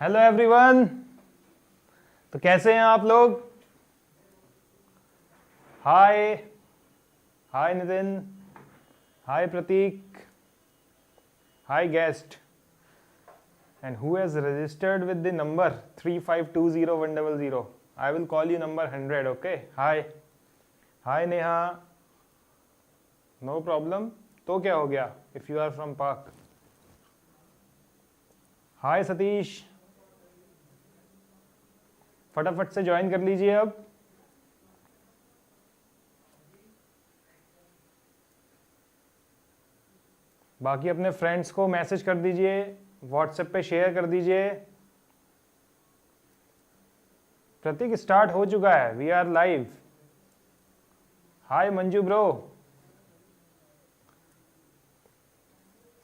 Hello everyone. तो कैसे हैं आप लोग? हाय हाय नितिन, हाय प्रतीक, हाय guest, and who has registered with the number 3520100. I will call you number 100. Okay. Hi Neha. No problem. तो क्या हो गया if you are from Pak? हाय सतीश, फटाफट से ज्वाइन कर लीजिए अब। बाकी अपने फ्रेंड्स को मैसेज कर दीजिए, व्हाट्सएप पे शेयर कर दीजिए। प्रतीक स्टार्ट हो चुका है, we are live. Hi Manju bro.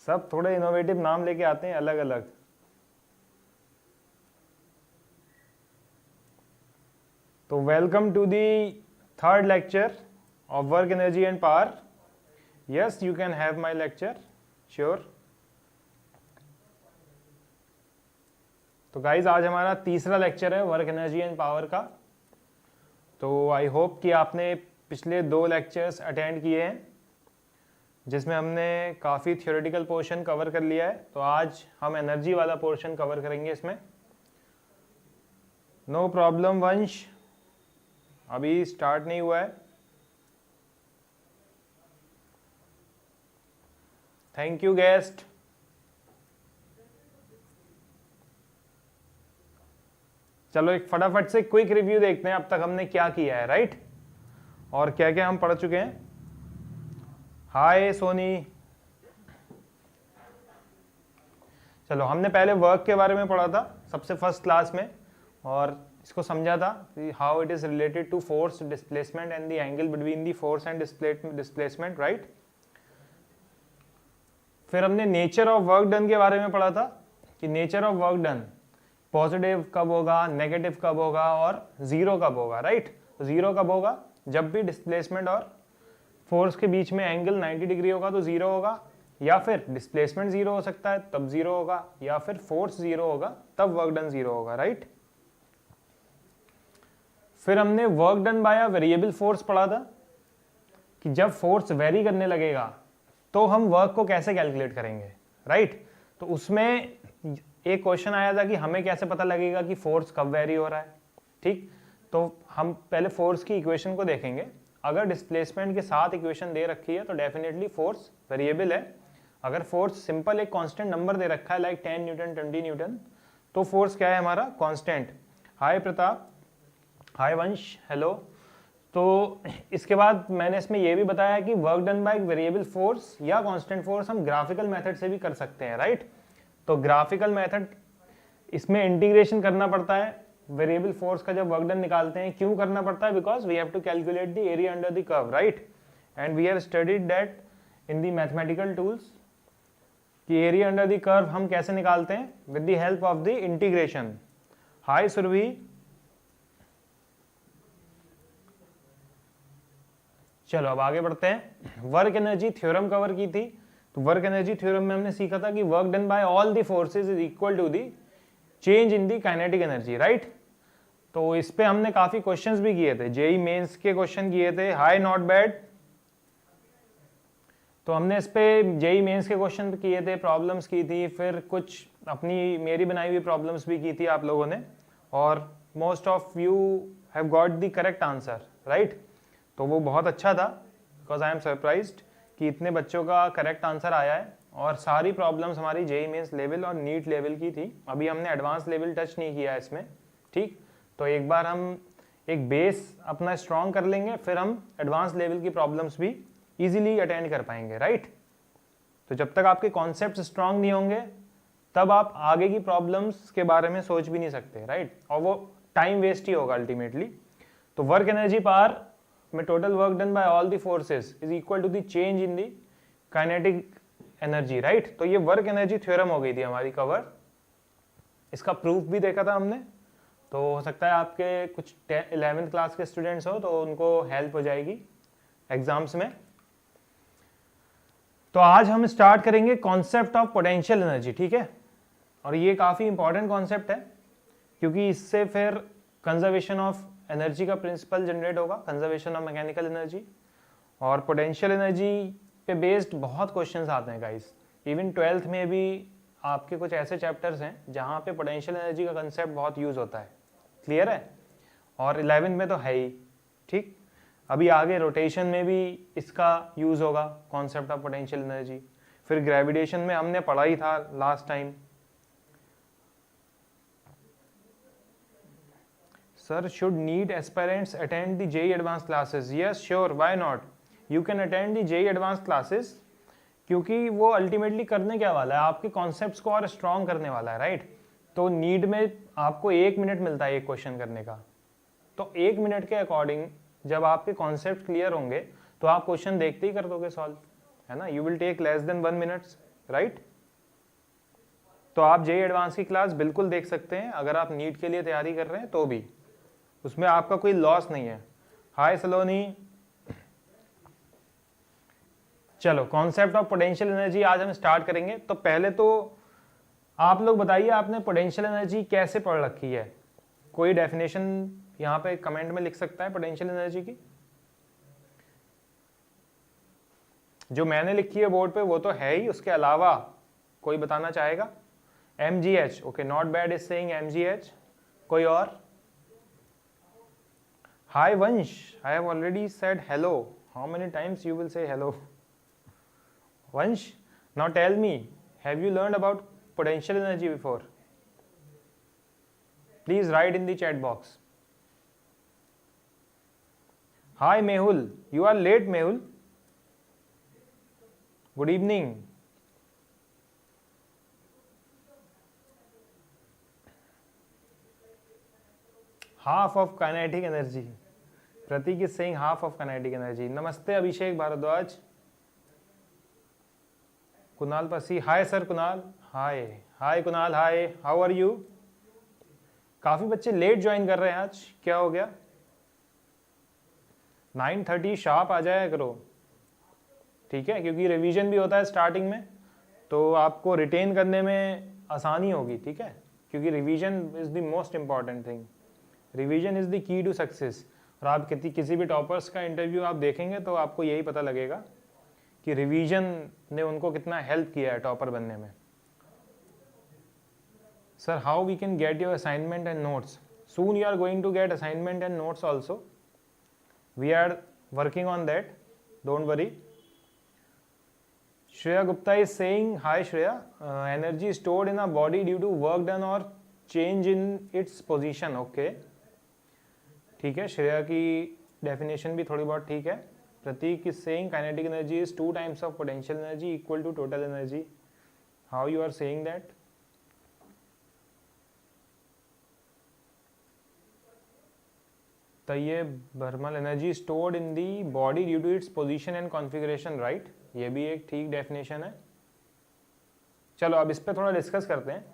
सब थोड़े इनोवेटिव नाम लेके आते हैं अलग अलग। तो welcome to the third lecture of work energy and power. Yes, you can have my lecture, sure. तो गाइज आज हमारा तीसरा लेक्चर है वर्क एनर्जी एंड पावर का। तो आई होप कि आपने पिछले 2 लेक्चर्स अटेंड किए हैं जिसमें हमने काफ़ी थियोरेटिकल पोर्शन कवर कर लिया है। तो आज हम एनर्जी वाला पोर्शन कवर करेंगे इसमें। नो प्रॉब्लम वंश, अभी स्टार्ट नहीं हुआ है। Thank you guessed. चलो एक फटाफट से क्विक रिव्यू देखते हैं अब तक हमने क्या किया है, राइट, और क्या क्या हम पढ़ चुके हैं। हाय सोनी। चलो हमने पहले वर्क के बारे में पढ़ा था सबसे फर्स्ट क्लास में, और इसको समझा था how it is related to force, displacement and the angle between the force and displacement, right. फिर हमने नेचर ऑफ वर्क डन के बारे में पढ़ा था कि nature of work done positive कब होगा, नेगेटिव कब होगा और जीरो कब होगा, राइट। तो जीरो कब होगा? जब भी डिस्प्लेसमेंट और फोर्स के बीच में एंगल 90 डिग्री होगा तो जीरो होगा, या फिर डिस्प्लेसमेंट जीरो हो सकता है तब जीरो होगा, या फिर फोर्स जीरो होगा तब वर्क डन जीरो होगा, राइट। फिर हमने work done bye a variable force पढ़ा था कि जब फोर्स वेरी करने लगेगा तो हम वर्क को कैसे कैलकुलेट करेंगे, राइट। तो उसमें एक क्वेश्चन आया था कि हमें कैसे पता लगेगा कि फोर्स कब वेरी हो रहा है, ठीक। तो हम पहले फोर्स की इक्वेशन को देखेंगे। अगर डिस्प्लेसमेंट के साथ इक्वेशन दे रखी है तो डेफिनेटली फोर्स वेरिएबल है। अगर फोर्स सिंपल एक कांस्टेंट नंबर दे रखा है लाइक 10 न्यूटन 20 न्यूटन, तो फोर्स क्या है हमारा? कांस्टेंट। हाय प्रताप, हाय वंश, हेलो। तो इसके बाद मैंने इसमें यह भी बताया कि work done by variable force या कांस्टेंट फोर्स हम ग्राफिकल मेथड से भी कर सकते हैं, राइट। तो ग्राफिकल मेथड, इसमें इंटीग्रेशन करना पड़ता है वेरिएबल फोर्स का जब वर्क डन निकालते हैं। क्यों करना पड़ता है? Because we have to calculate the area under the curve, right. And we have studied that in the mathematical tools कि एरिया अंडर द कर्व हम कैसे निकालते हैं with the help of the integration. Hi Surabhi. चलो अब आगे बढ़ते हैं। वर्क एनर्जी थ्योरम कवर की थी। तो वर्क एनर्जी थ्योरम में हमने सीखा था कि work done by all the forces is equal to the change in the kinetic energy, right. तो इस पे हमने काफी क्वेश्चंस भी किए थे, जेई मेंस के क्वेश्चन किए थे। हाय नॉट बैड। तो हमने इस पे जेई मेंस के क्वेश्चन किए थे, प्रॉब्लम्स की थी, फिर कुछ अपनी मेरी बनाई हुई प्रॉब्लम्स भी की थी आप लोगों ने, और most of you have got the correct answer, right. तो वो बहुत अच्छा था, बिकॉज आई एम सरप्राइज्ड कि इतने बच्चों का करेक्ट आंसर आया है। और सारी प्रॉब्लम्स हमारी जेई मेंस लेवल और नीट लेवल की थी। अभी हमने एडवांस लेवल टच नहीं किया इसमें, ठीक। तो एक बार हम एक बेस अपना स्ट्रॉन्ग कर लेंगे, फिर हम एडवांस लेवल की प्रॉब्लम्स भी इजीली अटेंड कर पाएंगे, राइट। तो जब तक आपके कॉन्सेप्ट स्ट्रॉन्ग नहीं होंगे तब आप आगे की प्रॉब्लम्स के बारे में सोच भी नहीं सकते, राइट। और वो टाइम वेस्ट ही होगा अल्टीमेटली। तो वर्क एनर्जी पावर में total work done by all the forces is equal to the change in the kinetic energy, right. तो ये वर्क एनर्जी थ्योरम हो गई थी हमारी कवर। इसका प्रूफ भी देखा था हमने। तो हो सकता है आपके कुछ 11th क्लास के स्टूडेंट्स हो तो उनको हेल्प हो जाएगी एग्जाम्स में। तो आज हम स्टार्ट करेंगे कॉन्सेप्ट ऑफ पोटेंशियल एनर्जी, ठीक है। और ये काफ़ी इंपॉर्टेंट कॉन्सेप्ट है क्योंकि इससे फिर कंजर्वेशन ऑफ एनर्जी का प्रिंसिपल जनरेट होगा, कंजर्वेशन ऑफ मैकेनिकल एनर्जी। और पोटेंशियल एनर्जी पे बेस्ड बहुत क्वेश्चंस आते हैं गाइस। इवन 12th में भी आपके कुछ ऐसे चैप्टर्स हैं जहाँ पे पोटेंशियल एनर्जी का कंसेप्ट बहुत यूज होता है, क्लियर है। और 11th में तो है ही, ठीक। अभी आगे रोटेशन में भी इसका यूज होगा, कॉन्सेप्ट ऑफ पोटेंशियल एनर्जी। फिर ग्रेविटेशन में हमने पढ़ा ही था last time. Sir, should NEET aspirants attend the JEE advanced classes? Yes, sure. Why not? You can attend the JEE advanced classes क्योंकि वो अल्टीमेटली करने क्या वाला है, आपके कॉन्सेप्ट्स को और स्ट्रॉन्ग करने वाला है, राइट। तो नीट में आपको 1 मिनट मिलता है एक क्वेश्चन करने का, तो 1 मिनट के अकॉर्डिंग जब आपके कॉन्सेप्ट क्लियर होंगे तो आप क्वेश्चन देखते ही कर दोगे सॉल्व, है ना। You will take less than 1 minutes, right. तो आप JEE एडवांस की क्लास बिल्कुल देख सकते हैं अगर आप नीट के लिए तैयारी कर रहे हैं, तो भी उसमें आपका कोई लॉस नहीं है। हाय सलोनी। चलो, कॉन्सेप्ट ऑफ पोटेंशियल एनर्जी आज हम स्टार्ट करेंगे। तो पहले तो आप लोग बताइए आपने पोटेंशियल एनर्जी कैसे पढ़ रखी है। कोई डेफिनेशन यहाँ पे कमेंट में लिख सकता है पोटेंशियल एनर्जी की? जो मैंने लिखी है बोर्ड पे वो तो है ही, उसके अलावा कोई बताना चाहेगा? mgh, okay, not bad is saying mgh। कोई और? Hi Vansh, I have already said hello. How many times you will say hello? Vansh, now tell me, have you learned about potential energy before? Please write in the chat box. Hi Mehul, you are late Mehul. Good evening. Half of kinetic energy. Prateek is saying half of kinetic energy. नमस्ते Abhishek Bharadwaj. Kunal Pasi, hi sir Kunal. Hi hi Kunal, hi, how are you? काफी बच्चे late join कर रहे हैं आज, क्या हो गया? 9:30 शार्प आ जाया करो, ठीक है, क्योंकि रिवीजन भी होता है स्टार्टिंग में, तो आपको रिटेन करने में आसानी होगी, ठीक है, क्योंकि revision is the most important thing. Revision is the key to success. और आप किसी भी टॉपर्स का इंटरव्यू आप देखेंगे तो आपको यही पता लगेगा कि रिवीजन ने उनको कितना हेल्प किया है टॉपर बनने में। Sir, how we can get your assignment and notes? Soon you are going to get assignment and notes also. We are working on that, don't worry. Shreya Gupta is saying, hi Shreya, energy stored in a body due to work done और change in its position. Okay, ठीक है, श्रेया की definition भी थोड़ी बहुत ठीक है। Prateek is saying kinetic energy is 2 times of potential energy equal to total energy. How you are saying that? Tayyab Barmal, energy stored in the body due to its position and configuration, right. ये भी एक ठीक definition है। चलो अब इस पर थोड़ा डिस्कस करते हैं।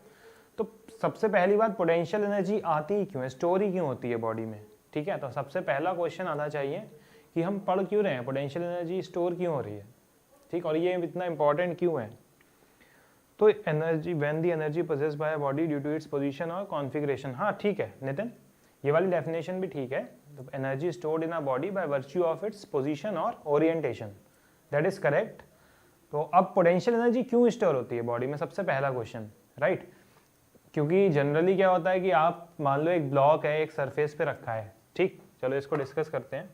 तो सबसे पहली बात, पोटेंशियल एनर्जी आती ही क्यों है, स्टोर ही क्यों होती है बॉडी में, ठीक है। तो सबसे पहला क्वेश्चन आना चाहिए कि हम पढ़ क्यों रहे हैं, पोटेंशियल एनर्जी स्टोर क्यों हो रही है, ठीक, और ये इतना इंपॉर्टेंट क्यों है। तो energy, when the energy possessed by a body due to its position और कॉन्फ़िगरेशन, हाँ ठीक है नितिन, ये वाली डेफिनेशन भी ठीक है। तो energy stored in a body by virtue of its position और ओरिएंटेशन, दैट इज करेक्ट। तो अब पोटेंशियल एनर्जी क्यों स्टोर होती है बॉडी में, सबसे पहला क्वेश्चन, राइट। क्योंकि जनरली क्या होता है कि आप मान लो एक ब्लॉक है, एक सरफेस पे रखा है, ठीक। चलो इसको डिस्कस करते हैं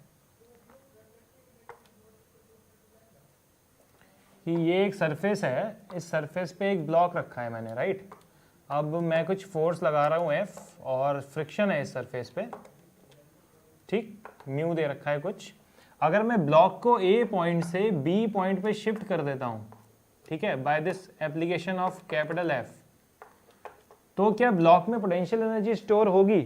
कि ये एक सरफेस है, इस सरफेस पे एक ब्लॉक रखा है मैंने, राइट। अब मैं कुछ फोर्स लगा रहा हूँ F और फ्रिक्शन है इस सरफेस पे, ठीक, म्यू दे रखा है कुछ। अगर मैं ब्लॉक को A पॉइंट से B पॉइंट पे शिफ्ट कर देता हूँ, ठीक है, by this application of capital F, तो क्या ब्लॉक में पोटेंशियल एनर्जी स्टोर होगी?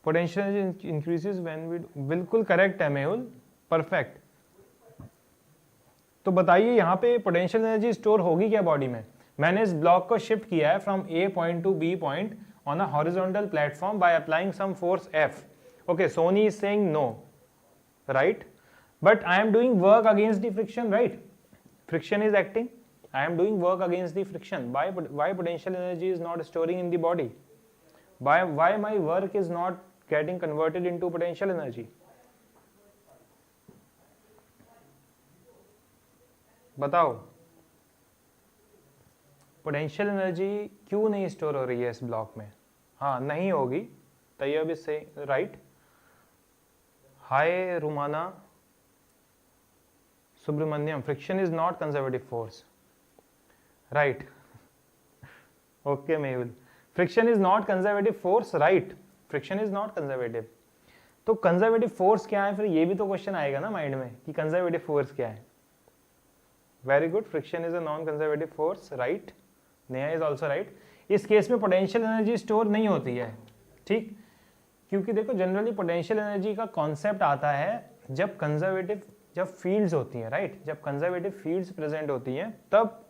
Potential energy increases when we, बिल्कुल करेक्ट है मेहुल, परफेक्ट। तो बताइए यहाँ पे पोटेंशियल एनर्जी स्टोर होगी क्या बॉडी में? मैंने इस ब्लॉक को शिफ्ट किया है from A point to B point on a horizontal platform by applying some force F। Okay, Soni is saying no, right, but I am doing work against the friction, right, friction is acting, I am doing work against the friction. Why potential energy is not storing in the body? Why my work is not getting converted into potential energy? बताओ, potential energy क्यों नहीं store हो रही है इस block में? हाँ, नहीं होगी। तैयब इज से right. Hi Rumana Subramanyam, friction is not conservative force, right. Okay Mehul, friction is not conservative force, right. Friction is not conservative. तो कंजर्वेटिव फोर्स क्या है? फिर ये भी तो क्वेश्चन आएगा ना माइंड में कि कंजर्वेटिव फोर्स क्या है। Very good, friction is a non conservative force, right. Neha is also right. इस केस में पोटेंशियल एनर्जी स्टोर नहीं होती है, ठीक, क्योंकि देखो जनरली पोटेंशियल एनर्जी का कॉन्सेप्ट आता है जब फील्ड्स होती हैं, राइट। जब कंजर्वेटिव फील्ड्स प्रेजेंट होती हैं तब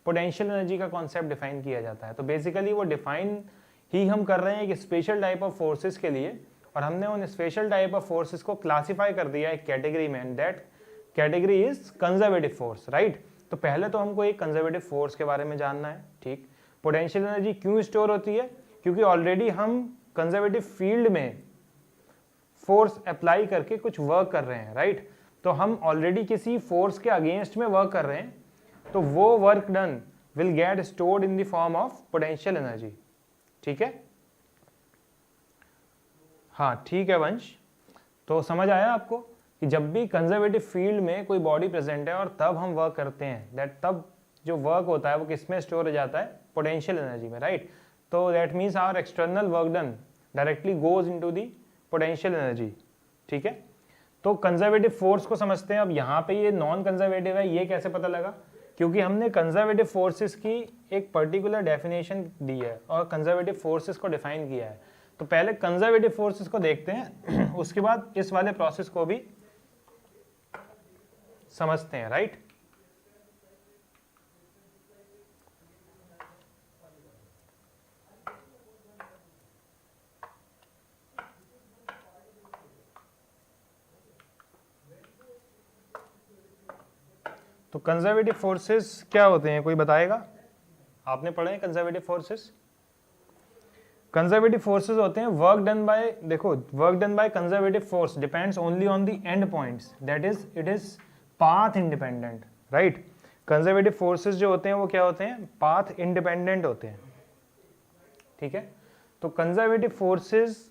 पोटेंशियल एनर्जी का कॉन्सेप्ट डिफाइन किया जाता है। तो बेसिकली वो डिफाइन ही हम कर रहे हैं एक स्पेशल टाइप ऑफ फोर्सेस के लिए, और हमने उन स्पेशल टाइप ऑफ फोर्सेस को क्लासिफाई कर दिया एक कैटेगरी में, and that category is conservative force, right. तो पहले तो हमको एक कंजर्वेटिव फोर्स के बारे में जानना है, ठीक। पोटेंशियल एनर्जी क्यों स्टोर होती है? क्योंकि ऑलरेडी हम कंजर्वेटिव फील्ड में फोर्स अप्लाई करके कुछ वर्क कर रहे हैं, राइट। तो हम ऑलरेडी किसी फोर्स के अगेंस्ट में वर्क कर रहे हैं, तो वो work done will get stored in the form of potential energy, ठीक है। हाँ ठीक है वंश, तो समझ आया आपको कि जब भी कंजर्वेटिव फील्ड में कोई बॉडी प्रेजेंट है और तब हम वर्क करते हैं, दैट तब जो वर्क होता है वो किस में स्टोर हो जाता है? पोटेंशियल एनर्जी में, राइट। तो that means our external work done directly goes into the potential energy, ठीक है। तो कंजर्वेटिव फोर्स को समझते हैं। अब यहाँ पे ये नॉन कंजर्वेटिव है, ये कैसे पता लगा? क्योंकि हमने कंजर्वेटिव फोर्सेस की एक पर्टिकुलर डेफिनेशन दी है और कंजर्वेटिव फोर्सेस को डिफाइन किया है। तो पहले कंजर्वेटिव फोर्सेस को देखते हैं, उसके बाद इस वाले प्रोसेस को भी समझते हैं, राइट। तो कंजर्वेटिव फोर्सेस क्या होते हैं, कोई बताएगा? आपने पढ़े हैं कंजर्वेटिव फोर्सेस? कंजर्वेटिव फोर्सेस होते हैं वर्क डन बाय, देखो work done by conservative force depends only on the end points, that is it is path independent, right. Conservative forces जो होते हैं वो क्या होते हैं? पाथ इंडिपेंडेंट होते हैं, ठीक है। तो कंजर्वेटिव फोर्सेस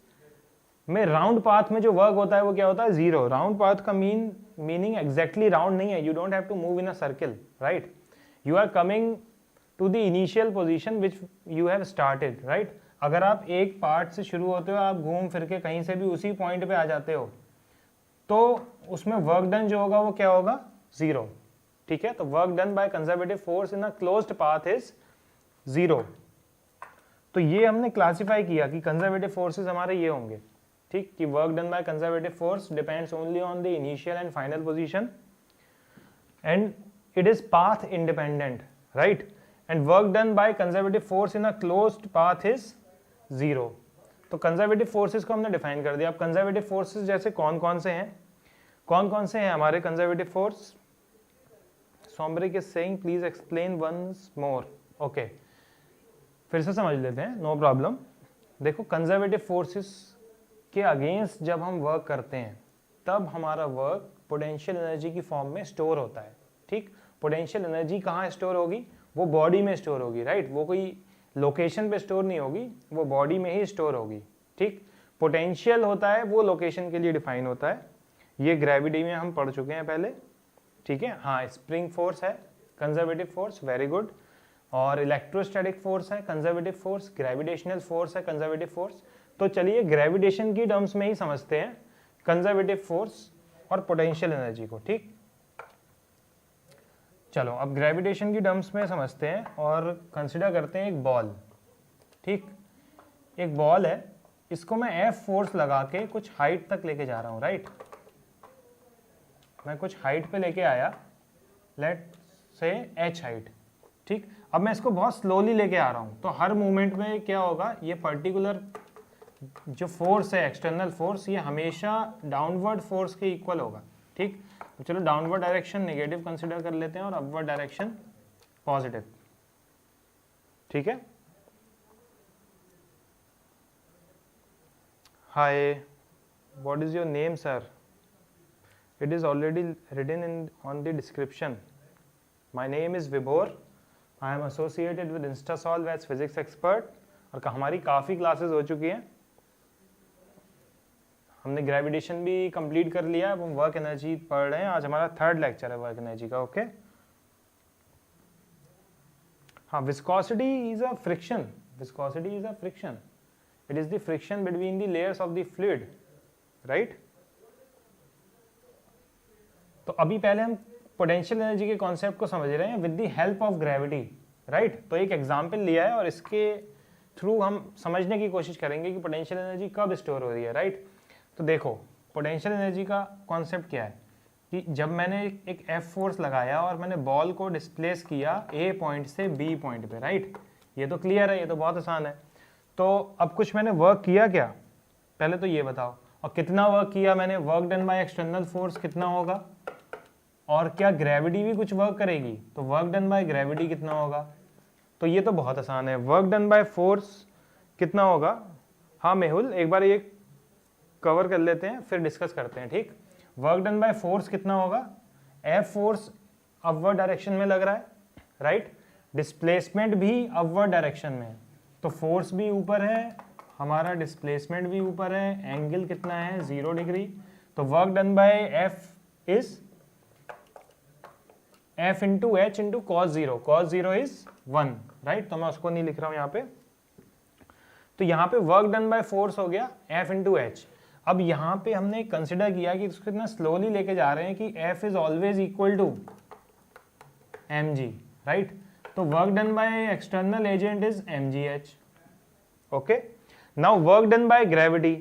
में राउंड पाथ में जो वर्क होता है वो क्या होता है? जीरो। राउंड पाथ का मीनिंग एग्जैक्टली राउंड नहीं है, you don't have to move in a circle, right. You are coming to the initial position which you have started, right. अगर आप एक पार्ट से शुरू होते हो, आप घूम फिर के कहीं से भी उसी पॉइंट पे आ जाते हो, तो उसमें वर्क डन जो होगा वो क्या होगा? जीरो, ठीक है। तो work done by conservative force in a closed path is zero. तो ये हमने क्लासिफाई किया कि कंजर्वेटिव फोर्सेस हमारे ये होंगे, ठीक, कि work done by conservative force depends only on the initial and final position and it is path independent, right. And work done by conservative force in a closed path is zero. तो conservative forces को हमने define कर दिया। अब conservative forces जैसे कौन कौन से हैं हमारे conservative force? Sombrik is saying please explain once more. Okay, फिर से समझ लेते हैं, नो प्रॉब्लम। देखो कंजर्वेटिव फोर्सेस के अगेंस्ट जब हम वर्क करते हैं तब हमारा वर्क पोटेंशियल एनर्जी की फॉर्म में स्टोर होता है, ठीक। पोटेंशियल एनर्जी कहाँ स्टोर होगी? वो बॉडी में स्टोर होगी, राइट। वो कोई लोकेशन पे स्टोर नहीं होगी, वो बॉडी में ही स्टोर होगी, ठीक। पोटेंशियल होता है वो लोकेशन के लिए डिफाइन होता है, ये ग्रेविटी में हम पढ़ चुके हैं पहले, ठीक है। हाँ, स्प्रिंग फोर्स है कंजर्वेटिव फोर्स, वेरी गुड। और इलेक्ट्रोस्टैटिक फोर्स है कंजर्वेटिव फोर्स, ग्रेविटेशनल फोर्स है कंजर्वेटिव फोर्स। तो चलिए ग्रेविटेशन की टर्म्स में ही समझते हैं कंजर्वेटिव फोर्स और पोटेंशियल एनर्जी को, ठीक। चलो अब ग्रेविटेशन की टर्म्स में समझते हैं और कंसिडर करते हैं एक बॉल, ठीक। एक बॉल है, इसको मैं एफ फोर्स लगा के कुछ हाइट तक लेके जा रहा हूं, राइट। मैं कुछ हाइट पे लेके आया, लेट से एच हाइट, ठीक। अब मैं इसको बहुत स्लोली लेके आ रहा हूं, तो हर मूवमेंट में क्या होगा? ये पर्टिकुलर जो फोर्स है एक्सटर्नल फोर्स, ये हमेशा डाउनवर्ड फोर्स के इक्वल होगा, ठीक। तो चलो डाउनवर्ड डायरेक्शन नेगेटिव कंसिडर कर लेते हैं और अपवर्ड डायरेक्शन पॉजिटिव, ठीक है। Hi, what is your name sir? It is already written in on the description. My name is Vibhor, I am associated with Instasolve as physics expert. और हमारी काफ़ी classes हो चुकी हैं, हमने ग्रेविटेशन भी कंप्लीट कर लिया, अब हम वर्क एनर्जी पढ़ रहे हैं। आज हमारा 3rd लेक्चर है वर्क एनर्जी का, ओके। हाँ, viscosity is a friction, viscosity is a friction, it is the friction between the layers of the fluid, right. तो अभी पहले हम पोटेंशियल एनर्जी के कॉन्सेप्ट को समझ रहे हैं with the help of gravity, right. तो एक एग्जांपल लिया है और इसके थ्रू हम समझने की कोशिश करेंगे कि पोटेंशियल एनर्जी कब स्टोर हो रही है, राइट। तो देखो, पोटेंशियल एनर्जी का कॉन्सेप्ट क्या है कि जब मैंने एक एफ फोर्स लगाया और मैंने बॉल को डिस्प्लेस किया ए पॉइंट से बी पॉइंट पे, राइट। ये तो क्लियर है, ये तो बहुत आसान है। तो अब कुछ मैंने वर्क किया क्या, पहले तो ये बताओ, और कितना वर्क किया मैंने? Work done by external force कितना होगा, और क्या ग्रेविटी भी कुछ वर्क करेगी? तो वर्क डन बाय ग्रेविटी कितना होगा? तो ये तो बहुत आसान है, वर्क डन बाय फोर्स कितना होगा? हाँ मेहुल, एक बार ये कवर कर लेते हैं फिर डिस्कस करते हैं, ठीक। वर्क डन बाय फोर्स कितना होगा? एफ फोर्स अपवर्ड डायरेक्शन में लग रहा है, राइट। डिस्प्लेसमेंट भी अपवर्ड डायरेक्शन में, तो फोर्स भी ऊपर है, हमारा डिस्प्लेसमेंट भी ऊपर है, एंगल कितना है? 0 डिग्री। तो work done bye F is F into H into cos 0, cos 0 is 1, right. तो मैं उसको नहीं लिख रहा हूं यहाँ पे। तो यहाँ पे वर्क डन बाय फोर्स हो गया एफ इंटू एच। अब यहाँ पे हमने कंसिडर किया कि इसको इतना स्लोली लेके जा रहे हैं कि F is always equal to M G, right. तो work done by external agent is M ji H, okay. Now work done by gravity,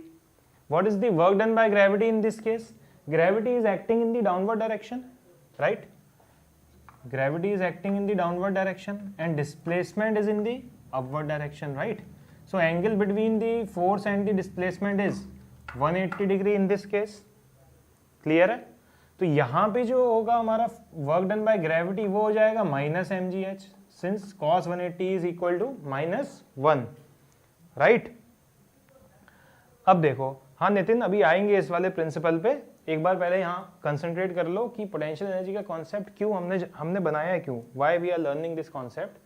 what is the work done by gravity in this case? Gravity is acting in the downward direction, right. Gravity is acting in the downward direction and displacement is in the upward direction, right? So angle between the force and the displacement is 180 degree in this case. Clear है? तो यहाँ पे जो होगा हमारा work done by gravity वो हो जाएगा minus mgh, since cos 180 is equal to -1, right? अब देखो, हाँ नितिन अभी आएंगे इस वाले प्रिंसिपल पे, एक बार पहले यहाँ कंसंट्रेट कर लो कि पोटेंशियल एनर्जी का कॉन्सेप्ट क्यों हमने बनाया है, क्यों, why we are learning this concept.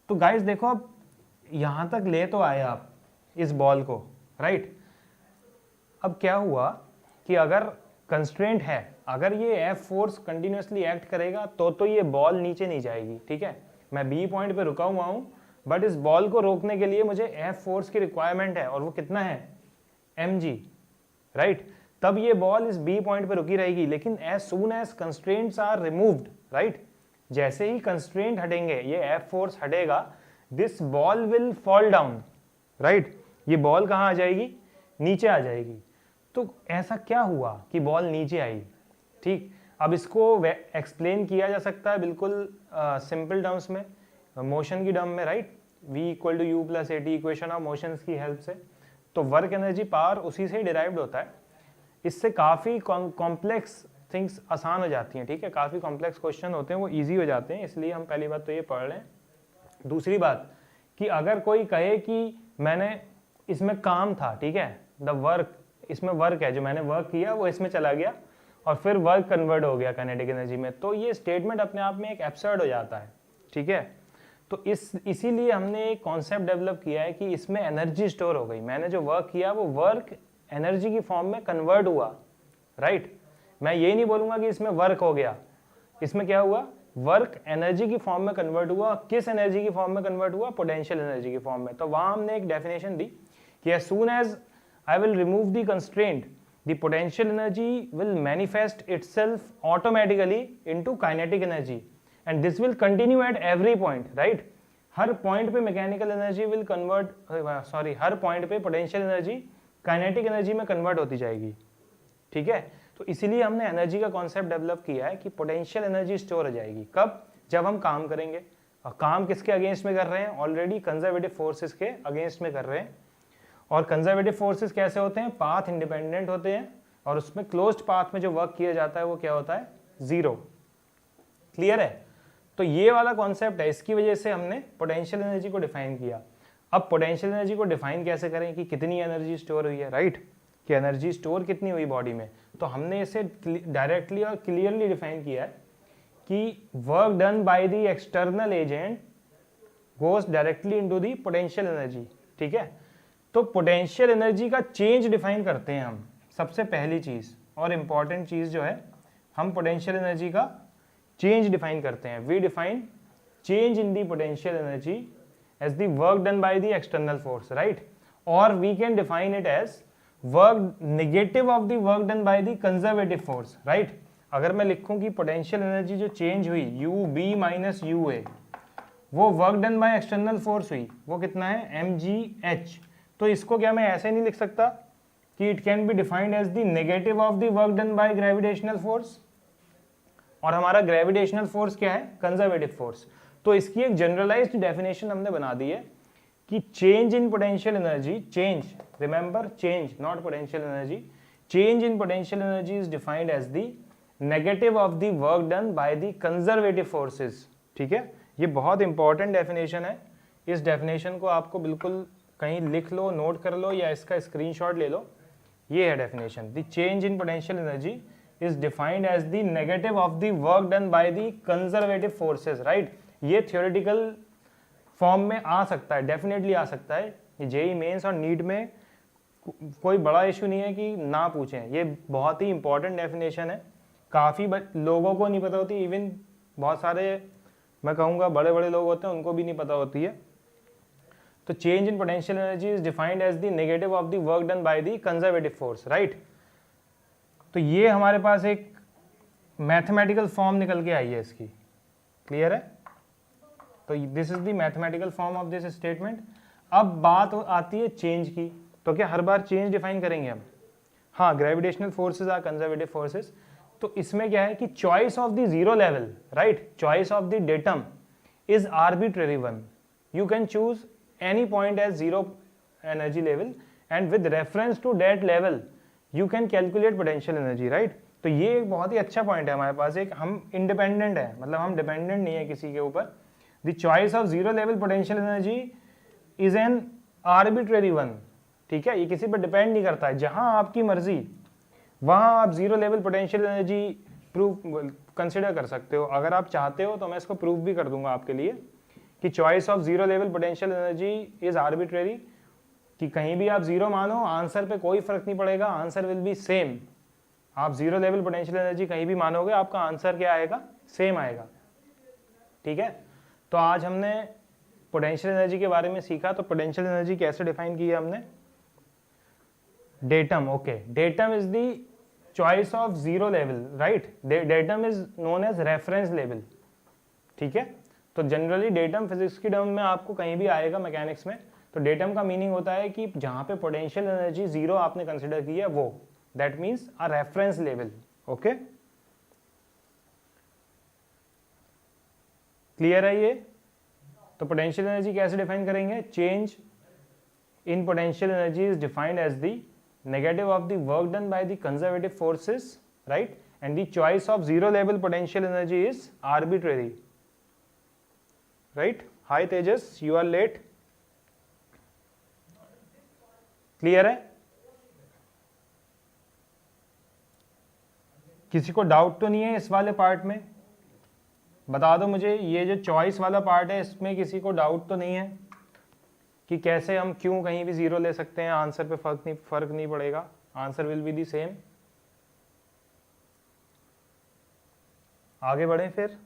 तो गाइस देखो, अब यहाँ तक ले तो आए आप इस बॉल को, राइट। अब क्या हुआ कि अगर कंस्ट्रेंट है, अगर ये एफ फोर्स कंटिन्यूसली एक्ट करेगा तो ये बॉल नीचे नहीं जाएगी, ठीक है। मैं बी पॉइंट पे रुका हुआ हूँ, बट इस बॉल को रोकने के लिए मुझे एफ फोर्स की रिक्वायरमेंट है, और वो कितना है? M G, right. तब ये बॉल इस बी पॉइंट पे रुकी रहेगी, लेकिन as soon as constraints are removed, right, जैसे ही कंस्ट्रेंट हटेंगे, ये एफ फोर्स हटेगा, this ball will fall down, right. ये बॉल कहाँ आ जाएगी? नीचे आ जाएगी। तो ऐसा क्या हुआ कि बॉल नीचे आई, ठीक। अब इसको एक्सप्लेन किया जा सकता है बिल्कुल सिंपल टर्म्स में, मोशन की टर्म में, right. v equal to u plus a t, equation of motions की हेल्प से। तो वर्क एनर्जी पावर उसी से ही डिराइव्ड होता है। इससे काफ़ी कॉम्प्लेक्स थिंग्स आसान हो जाती हैं, ठीक है। काफ़ी कॉम्प्लेक्स क्वेश्चन होते हैं वो इजी हो जाते हैं, इसलिए हम पहली बात तो ये पढ़ रहे हैं। दूसरी बात कि अगर कोई कहे कि मैंने इसमें काम था, ठीक है, द वर्क, इसमें वर्क है, जो मैंने वर्क किया वो इसमें चला गया और फिर वर्क कन्वर्ट हो गया काइनेटिक एनर्जी में, तो ये स्टेटमेंट अपने आप में एक एब्सर्ड हो जाता है, ठीक है। तो इसीलिए हमने एक कॉन्सेप्ट डेवलप किया है कि इसमें एनर्जी स्टोर हो गई, मैंने जो वर्क किया वो वर्क एनर्जी की फॉर्म में कन्वर्ट हुआ, राइट। मैं ये नहीं बोलूंगा कि इसमें वर्क हो गया, इसमें क्या हुआ? वर्क एनर्जी की फॉर्म में कन्वर्ट हुआ। किस एनर्जी की फॉर्म में कन्वर्ट हुआ? पोटेंशियल एनर्जी की फॉर्म में। तो वहां हमने एक डेफिनेशन दी कि as soon as I will remove the constraint, the potential energy will manifest itself automatically into kinetic energy and this will continue at every point, right? हर point पे mechanical energy will convert, हर point पे potential energy kinetic energy में convert होती जाएगी, ठीक है। तो इसीलिए हमने एनर्जी का कॉन्सेप्ट डेवलप किया है कि पोटेंशियल एनर्जी स्टोर हो जाएगी कब? जब हम काम करेंगे। और काम किसके अगेंस्ट में कर रहे हैं? ऑलरेडी कंजर्वेटिव फोर्सेस के अगेंस्ट में कर रहे हैं। और कंजर्वेटिव फोर्सेस कैसे होते हैं? पाथ इंडिपेंडेंट होते हैं, और उसमें क्लोज्ड पाथ में जो वर्क किया जाता है वो क्या होता है? जीरो। क्लियर है? तो ये वाला कॉन्सेप्ट है, इसकी वजह से हमने पोटेंशियल एनर्जी को डिफाइन किया। अब पोटेंशियल एनर्जी को डिफाइन कैसे करें कि कितनी एनर्जी स्टोर हुई है, राइट, कि एनर्जी स्टोर कितनी हुई बॉडी में। तो हमने इसे डायरेक्टली और क्लियरली डिफाइन किया है कि work done by the external agent goes directly into the potential energy. ठीक है, तो पोटेंशियल एनर्जी का चेंज डिफाइन करते हैं हम। सबसे पहली चीज और इंपॉर्टेंट चीज जो है, हम पोटेंशियल एनर्जी का चेंज डिफाइन करते हैं। We define change in the potential energy as the work done by the external force, right? Or we can define it as work negative of the work done by the conservative force, right? अगर मैं लिखूं कि potential energy जो change हुई you B minus U A, वो work done by external force हुई, वो कितना है एम जी एच। तो इसको क्या मैं ऐसे नहीं लिख सकता कि it can be defined as the negative of the work done by gravitational force, और हमारा ग्रेविटेशनल फोर्स क्या है, कंजर्वेटिव फोर्स। तो इसकी एक जनरलाइज्ड डेफिनेशन हमने बना दी है कि change in potential energy, change, remember change not potential energy, change in potential energy is defined as the negative of the work done by the conservative forces. ठीक है, ये बहुत इंपॉर्टेंट डेफिनेशन है। इस डेफिनेशन को आपको बिल्कुल कहीं लिख लो, नोट कर लो या इसका स्क्रीनशॉट ले लो। ये है definition, the change in potential energy is defined as the negative of the work done by the conservative forces, right. ये थियोरेटिकल फॉर्म में आ सकता है, डेफिनेटली आ सकता है। ये जेई मेंस और नीट में कोई बड़ा इशू नहीं है कि ना पूछें। ये बहुत ही इंपॉर्टेंट डेफिनेशन है, काफ़ी लोगों को नहीं पता होती, इवन बहुत सारे मैं कहूँगा बड़े बड़े लोग होते हैं उनको भी नहीं पता होती है। तो change in potential energy is defined as the negative of the work done by the conservative force, right. तो ये हमारे पास एक मैथमेटिकल फॉर्म निकल के आई है इसकी, क्लियर है। तो this is the mathematical form of this statement. अब बात आती है चेंज की, तो क्या हर बार चेंज डिफाइन करेंगे हम? हाँ, gravitational forces are conservative forces. तो इसमें क्या है कि choice of the zero level, right, choice of the datum is arbitrary one. You can choose any point as zero energy level and with reference to that level you can calculate potential energy, right. तो ये एक बहुत ही अच्छा point है हमारे पास, एक हम independent है, मतलब हम डिपेंडेंट नहीं है किसी के ऊपर। The choice of zero level potential energy is an arbitrary one, ठीक है, ये किसी पर डिपेंड नहीं करता है। जहां आपकी मर्जी वहां आप zero level potential energy proof consider कर सकते हो। अगर आप चाहते हो तो मैं इसको प्रूफ भी कर दूंगा आपके लिए कि choice of zero level potential energy is arbitrary, कि कहीं भी आप जीरो मानो आंसर पे कोई फर्क नहीं पड़ेगा, आंसर विल बी सेम। आप जीरो लेवल पोटेंशियल एनर्जी कहीं भी मानोगे आपका आंसर क्या आएगा, सेम आएगा, ठीक है। तो आज हमने पोटेंशियल एनर्जी के बारे में सीखा। तो पोटेंशियल एनर्जी कैसे डिफाइन की है हमने, datum, okay, datum is the choice of zero level, right. Datum is known as reference level, ठीक है। तो जनरली डेटम फिजिक्स की टर्म में आपको कहीं भी आएगा मैकेनिक्स में, तो डेटम का मीनिंग होता है कि जहां पे पोटेंशियल एनर्जी जीरो आपने कंसिडर की है वो, that means a reference level, okay, clear है ये। तो पोटेंशियल एनर्जी कैसे डिफाइन करेंगे, change in potential energy is defined as the negative of the work done by the conservative forces, right, and the choice of zero level potential energy is arbitrary, right. Hi Tejas, you are late, clear है। किसी को doubt तो नहीं है इस वाले part में? बता दो मुझे, ये जो चॉइस वाला पार्ट है इसमें किसी को डाउट तो नहीं है कि कैसे हम क्यों कहीं भी जीरो ले सकते हैं, आंसर पे फर्क नहीं पड़ेगा, answer will be the same. आगे बढ़े फिर।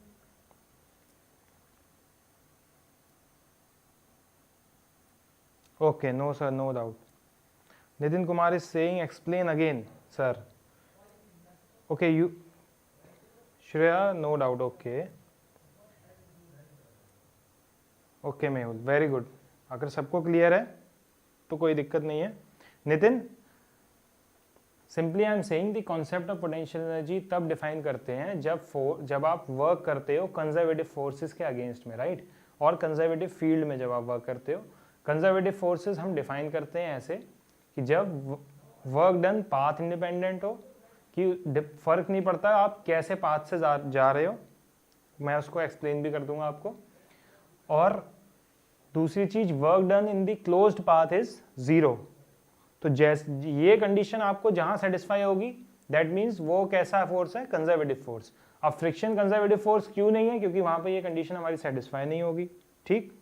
Okay, no sir, no doubt. Nitin Kumar is saying explain again sir. Okay, you Shreya, no doubt, okay okay Mehul, very good. अगर सबको क्लियर है तो कोई दिक्कत नहीं है। Nitin, simply I am saying the concept of potential energy तब डिफाइन करते हैं जब आप वर्क करते हो कंजर्वेटिव फोर्सेस के अगेंस्ट में, राइट, और कंजर्वेटिव फील्ड में जब आप वर्क करते हो। कंजर्वेटिव फोर्सेस हम डिफाइन करते हैं ऐसे कि जब वर्क डन पाथ इंडिपेंडेंट हो, कि फर्क नहीं पड़ता आप कैसे पाथ से जा रहे हो, मैं उसको एक्सप्लेन भी कर दूंगा आपको। और दूसरी चीज, work done in the closed path is 0। तो जैसे ये कंडीशन आपको जहां सेटिस्फाई होगी, दैट मीन्स वो कैसा फोर्स है, कंजर्वेटिव फोर्स। अब फ्रिक्शन कंजर्वेटिव फोर्स क्यों नहीं है, क्योंकि वहां पे ये कंडीशन हमारी सेटिस्फाई नहीं होगी। ठीक,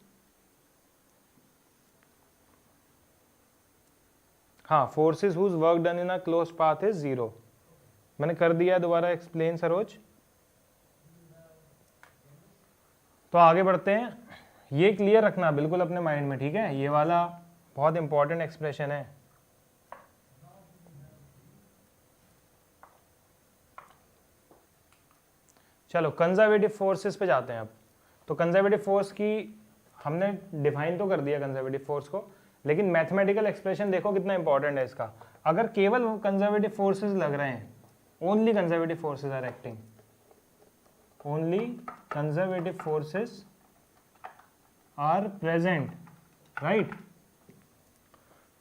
हाँ, forces whose work done in a closed path is 0। मैंने कर दिया, दोबारा एक्सप्लेन सरोज। तो आगे बढ़ते हैं, ये क्लियर रखना बिल्कुल अपने माइंड में, ठीक है, ये वाला बहुत इंपॉर्टेंट एक्सप्रेशन है। चलो कंजर्वेटिव फोर्सेस पे जाते हैं अब। तो कंजर्वेटिव फोर्स की हमने डिफाइन तो कर दिया कंजर्वेटिव फोर्स को, लेकिन मैथमेटिकल एक्सप्रेशन देखो कितना इंपॉर्टेंट है इसका। अगर केवल कंजर्वेटिव फोर्सेस लग रहे हैं, only conservative forces are acting, only conservative forces are present, right,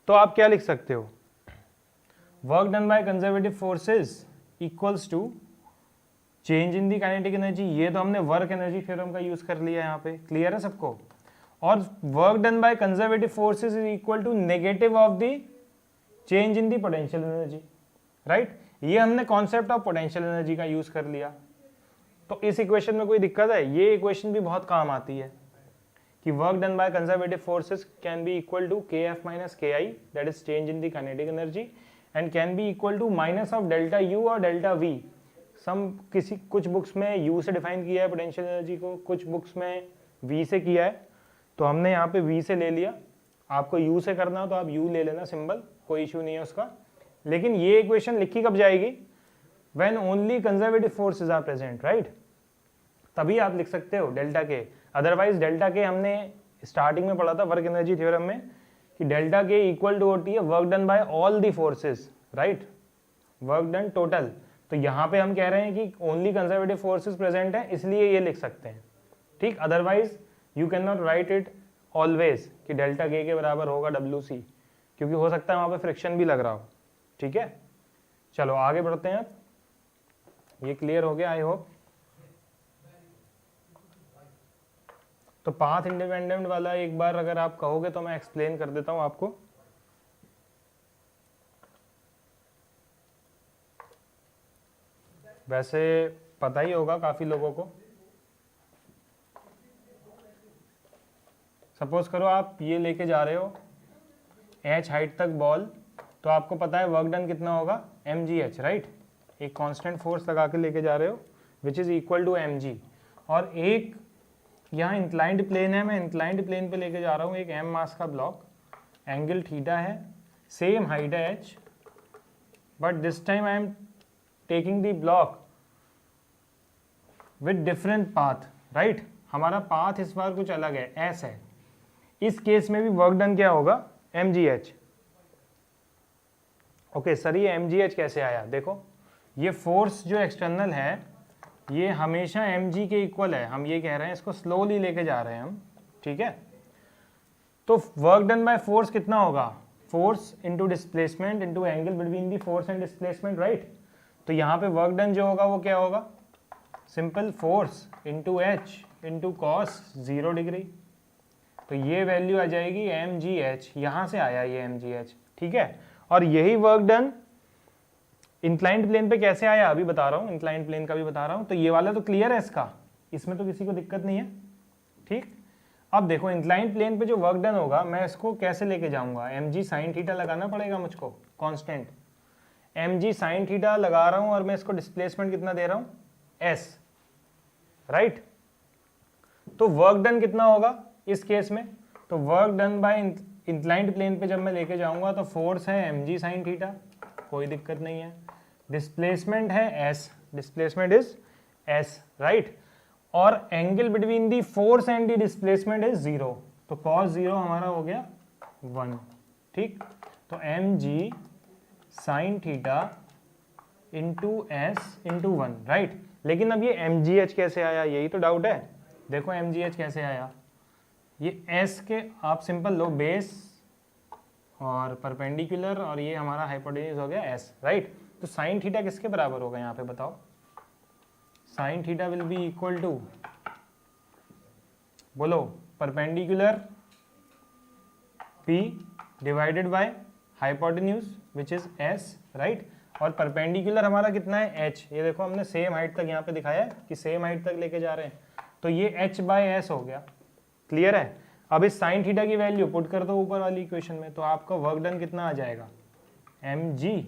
तो आप क्या लिख सकते हो, work done by conservative forces equals to change in the kinetic energy. ये तो हमने वर्क एनर्जी थ्योरम का यूज कर लिया यहाँ पे, क्लियर है सबको। और work done by conservative forces is equal to negative of the change in the potential energy, right. ये हमने कॉन्सेप्ट ऑफ पोटेंशियल एनर्जी का यूज कर लिया। तो इस इक्वेशन में कोई दिक्कत है, ये इक्वेशन भी बहुत काम आती है कि work done by conservative forces can be equal to kF minus ki, that is change in the kinetic energy, and can be equal to minus of delta U और डेल्टा V। कुछ books में U से define किया है potential energy को, कुछ books में V से किया है, तो हमने यहाँ पे V से ले लिया। आपको U से करना हो तो आप U ले लेना सिंबल, कोई इशू नहीं है उसका। लेकिन ये इक्वेशन लिखी कब जाएगी, when only conservative forces are present, right, तभी आप लिख सकते हो डेल्टा के। अदरवाइज डेल्टा के हमने स्टार्टिंग में पढ़ा था वर्क एनर्जी थ्योरम में कि डेल्टा के इक्वल टू होती है work done by all the forces, right, work done total. तो यहाँ पे हम कह रहे हैं कि ओनली कंजर्वेटिव फोर्सेस प्रेजेंट है, इसलिए ये लिख सकते हैं, ठीक। Otherwise you can not right it always कि डेल्टा के बराबर होगा WC, क्योंकि हो सकता है वहां पे फ्रिक्शन भी लग रहा हो, ठीक है। चलो आगे बढ़ते हैं, ये क्लियर हो गया आई होप। तो पाथ इंडिपेंडेंट वाला एक बार अगर आप कहोगे तो मैं एक्सप्लेन कर देता हूं आपको। वैसे पता ही होगा काफी लोगों को। सपोज करो आप ये लेके जा रहे हो h हाइट तक बॉल, तो आपको पता है वर्क डन कितना होगा, mgh, राइट। एक कांस्टेंट फोर्स लगा के लेके जा रहे हो which is equal to mg। और एक यहाँ इंक्लाइंड प्लेन है, मैं इंक्लाइंड प्लेन पे लेके जा रहा हूँ एक m मास का ब्लॉक, एंगल थीटा है, सेम हाइट है h, but this time I am taking the block with different path, right. हमारा पाथ इस बार कुछ अलग है, s है। इस केस में भी वर्क डन क्या होगा, mgh। ओके सर, ये mgh कैसे आया, देखो ये फोर्स जो एक्सटर्नल है ये हमेशा mg के इक्वल है, हम ये कह रहे हैं, इसको स्लोली लेके जा रहे हैं हम, ठीक है। तो वर्क डन बाय फोर्स कितना होगा, force into displacement into angle between the force and displacement, right. तो यहाँ पे वर्क डन जो होगा वो क्या होगा, simple force into h into cos 0 degree. तो ये वैल्यू आ जाएगी mgh, यहाँ से आया ये mgh, ठीक है। और यही वर्क डन इंक्लाइंड प्लेन पे कैसे आया अभी बता रहा हूँ, इंक्लाइंड प्लेन का भी बता रहा हूँ। तो ये वाला तो क्लियर है इसका, इसमें तो किसी को दिक्कत नहीं है, ठीक। अब देखो इंक्लाइंड प्लेन पे जो वर्क डन होगा मैं इसको कैसे लेके जाऊंगा, mg साइन थीटा लगाना पड़ेगा मुझको, कांस्टेंट mg साइन थीटा लगा रहा हूँ और मैं इसको डिस्प्लेसमेंट कितना दे रहा हूँ, s, राइट। तो वर्क डन कितना होगा इस केस में, तो work done by inclined plane पे जब मैं लेके जाऊंगा तो फोर्स है mg साइन थीटा, कोई दिक्कत नहीं है, डिस्प्लेसमेंट है s, displacement is s, right. और angle between the force and the displacement is 0, तो cos 0 हमारा हो गया 1, ठीक। तो mg sine theta into S into 1, right. लेकिन अब ये mgh कैसे आया, यही तो डाउट है। देखो mgh कैसे आया, ये s के आप सिंपल लो बेस और परपेंडिकुलर, और ये हमारा हाइपोटेन्यूज हो गया s, राइट। तो साइन थीटा किसके बराबर होगा यहाँ पे बताओ, sine theta will be equal to, बोलो, perpendicular P divided by hypotenuse which is S, right. और परपेंडिकुलर हमारा कितना है H, ये देखो हमने सेम हाइट तक यहाँ पे दिखाया है कि सेम हाइट तक लेके जा रहे हैं, तो ये H बाय S हो गया। क्लियर है। अब इस साइन थीटा की वैल्यू पुट कर दो ऊपर वाली इक्वेशन में, तो आपका वर्क डन कितना आ जाएगा, mgh,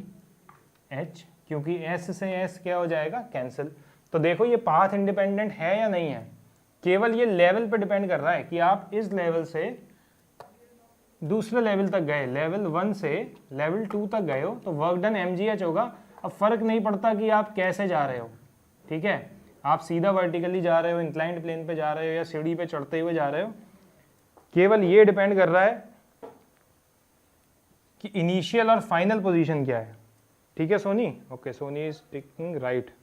क्योंकि S से S क्या हो जाएगा, कैंसिल। तो देखो ये पाथ इंडिपेंडेंट है या नहीं है, केवल ये लेवल पे डिपेंड कर रहा है कि आप इस लेवल से दूसरे लेवल तक गए, लेवल 1 से लेवल 2 तक गए हो, तो वर्क डन mgh होगा। अब फर्क नहीं पड़ता कि आप कैसे जा रहे हो, ठीक है, आप सीधा वर्टिकली जा रहे हो, इंक्लाइंड प्लेन पे जा रहे हो, या सीढ़ी पे चढ़ते हुए जा रहे हो, केवल ये डिपेंड कर रहा है कि इनिशियल और फाइनल पोजीशन क्या है। ठीक है Soni, okay, Soni is taking right.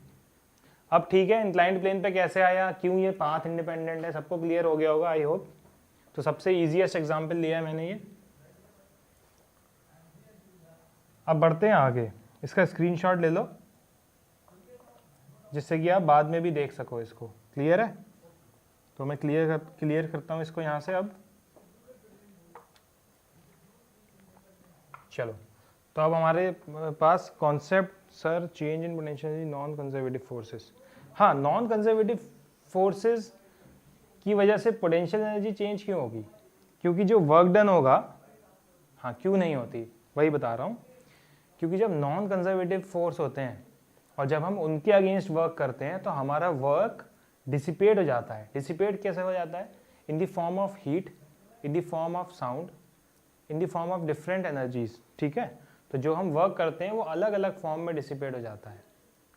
अब ठीक है, इंक्लाइंड प्लेन पे कैसे आया, क्यों ये पाथ इंडिपेंडेंट है, सबको क्लियर हो गया होगा आई होप। तो सबसे इजीएस्ट एग्जांपल लिया है मैंने ये। अब बढ़ते हैं आगे, इसका स्क्रीनशॉट ले लो जिससे कि आप बाद में भी देख सको इसको। क्लियर है, तो मैं क्लियर करता हूं इसको यहां से। अब चलो, तो अब हमारे पास concept sir, change in potential non conservative forces. हाँ, नॉन कंजर्वेटिव फोर्सेस की वजह से पोटेंशियल एनर्जी चेंज क्यों होगी, क्योंकि जो वर्क डन होगा, हाँ क्यों नहीं होती वही बता रहा हूँ, क्योंकि जब नॉन कंजर्वेटिव फोर्स होते हैं और जब हम उनके अगेंस्ट वर्क करते हैं तो हमारा वर्क डिसिपेट हो जाता है। डिसिपेट कैसे हो जाता है, in the form of heat, in the form of sound, in the form of different energies. ठीक है, तो जो हम वर्क करते हैं वो अलग अलग फॉर्म में डिसिपेट हो जाता है।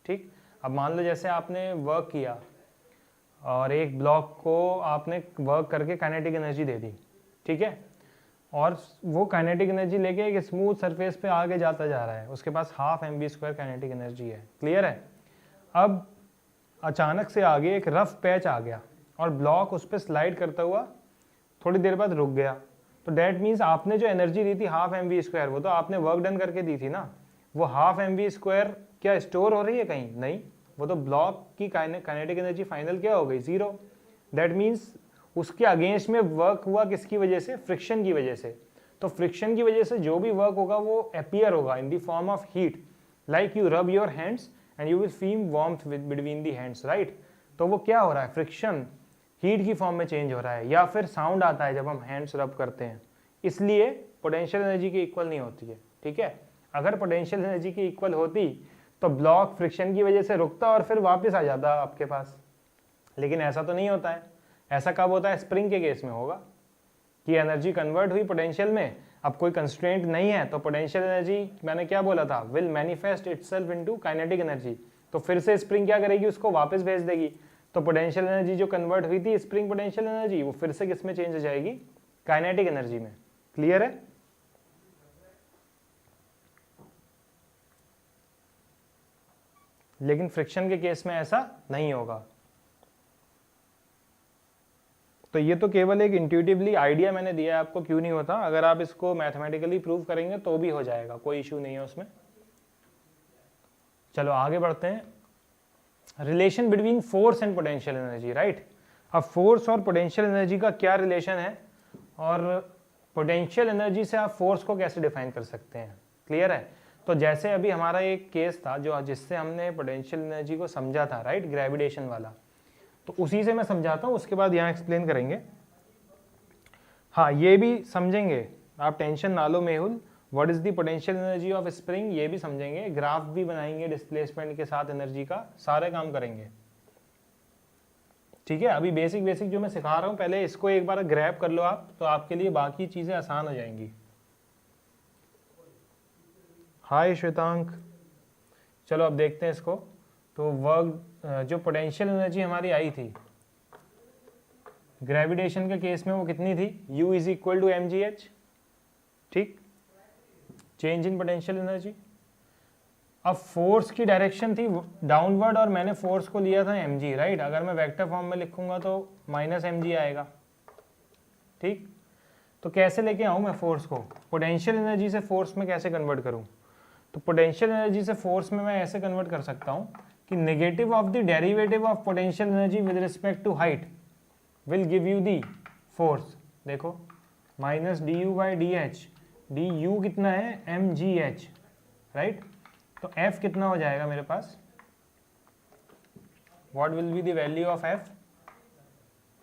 ठीक, अब मान लो जैसे आपने वर्क किया और एक ब्लॉक को आपने वर्क करके काइनेटिक एनर्जी दे दी, ठीक है, और वो काइनेटिक एनर्जी लेके एक स्मूथ सरफेस पे आगे जाता जा रहा है, उसके पास ½ mv² काइनेटिक एनर्जी है। क्लियर है। अब अचानक से आगे एक रफ पैच आ गया और ब्लॉक उस पर स्लाइड करता हुआ थोड़ी देर बाद रुक गया, तो डैट मीन्स आपने जो एनर्जी दी थी ½ mv², वो तो आपने वर्क डन करके दी थी ना, वो ½ mv² क्या स्टोर हो रही है कहीं, नहीं, वो तो ब्लॉक की काइनेटिक एनर्जी फाइनल क्या हो गई, 0। दैट मीन्स उसके अगेंस्ट में वर्क हुआ किसकी वजह से, फ्रिक्शन की वजह से। तो फ्रिक्शन की वजह से जो भी वर्क होगा वो अपीयर होगा in the form of heat, like you rub your hands and you will feel warmth between the hands, right. तो वो क्या हो रहा है, फ्रिक्शन हीट की फॉर्म में चेंज हो रहा है, या फिर साउंड आता है जब हम हैंड्स रब करते हैं, इसलिए पोटेंशियल एनर्जी की इक्वल नहीं होती है। ठीक है, अगर पोटेंशियल एनर्जी की इक्वल होती तो ब्लॉक फ्रिक्शन की वजह से रुकता और फिर वापस आ जाता आपके पास, लेकिन ऐसा तो नहीं होता है। ऐसा कब होता है, स्प्रिंग के केस में होगा कि एनर्जी कन्वर्ट हुई पोटेंशियल में, अब कोई कंस्ट्रेंट नहीं है, तो पोटेंशियल एनर्जी मैंने क्या बोला था, will manifest itself into kinetic energy, तो फिर से स्प्रिंग क्या करेगी, उसको वापस भेज देगी। तो पोटेंशियल एनर्जी जो कन्वर्ट हुई थी स्प्रिंग पोटेंशियल एनर्जी, वो फिर से किस में चेंज हो जाएगी, काइनेटिक एनर्जी में। क्लियर है। लेकिन फ्रिक्शन के केस में ऐसा नहीं होगा। तो ये तो केवल एक इंट्यूटिवली आइडिया मैंने दिया है आपको, क्यों नहीं होता, अगर आप इसको मैथमेटिकली प्रूव करेंगे तो भी हो जाएगा, कोई इशू नहीं है उसमें। चलो आगे बढ़ते हैं, relation between force and potential energy, right. अब फोर्स और पोटेंशियल एनर्जी का क्या रिलेशन है, और पोटेंशियल एनर्जी से आप फोर्स को कैसे डिफाइन कर सकते हैं। क्लियर है। तो जैसे अभी हमारा एक केस था जो जिससे हमने पोटेंशियल एनर्जी को समझा था, राइट, ग्रेविटेशन वाला, तो उसी से मैं समझाता हूँ, उसके बाद यहाँ एक्सप्लेन करेंगे। हाँ, ये भी समझेंगे आप, टेंशन ना लो Mehul, what is the potential energy of spring, ये भी समझेंगे, ग्राफ भी बनाएंगे डिस्प्लेसमेंट के साथ एनर्जी का, सारे काम करेंगे। ठीक है, अभी बेसिक जो मैं सिखा रहा हूँ पहले इसको एक बार ग्रैब कर लो आप, तो आपके लिए बाकी चीजें आसान हो जाएंगी। हाय श्वेतांक, चलो अब देखते हैं इसको। तो वर्क जो पोटेंशियल एनर्जी हमारी आई थी ग्रेविटेशन के केस में, वो कितनी थी, U is equal to mgh। ठीक, चेंज इन पोटेंशियल एनर्जी। अब फोर्स की डायरेक्शन थी डाउनवर्ड और मैंने फोर्स को लिया था mg, राइट। अगर मैं वेक्टर फॉर्म में लिखूंगा तो -mg आएगा। ठीक, तो कैसे लेके आऊं मैं फोर्स को, पोटेंशियल एनर्जी से फोर्स में कैसे कन्वर्ट करूं। तो पोटेंशियल एनर्जी से फोर्स में मैं ऐसे कन्वर्ट कर सकता हूं कि negative of the derivative of potential energy with respect to height will give you the force. देखो minus d u by d h, d u कितना है एम जी एच, राइट। तो एफ कितना हो जाएगा मेरे पास, what will be the value of F,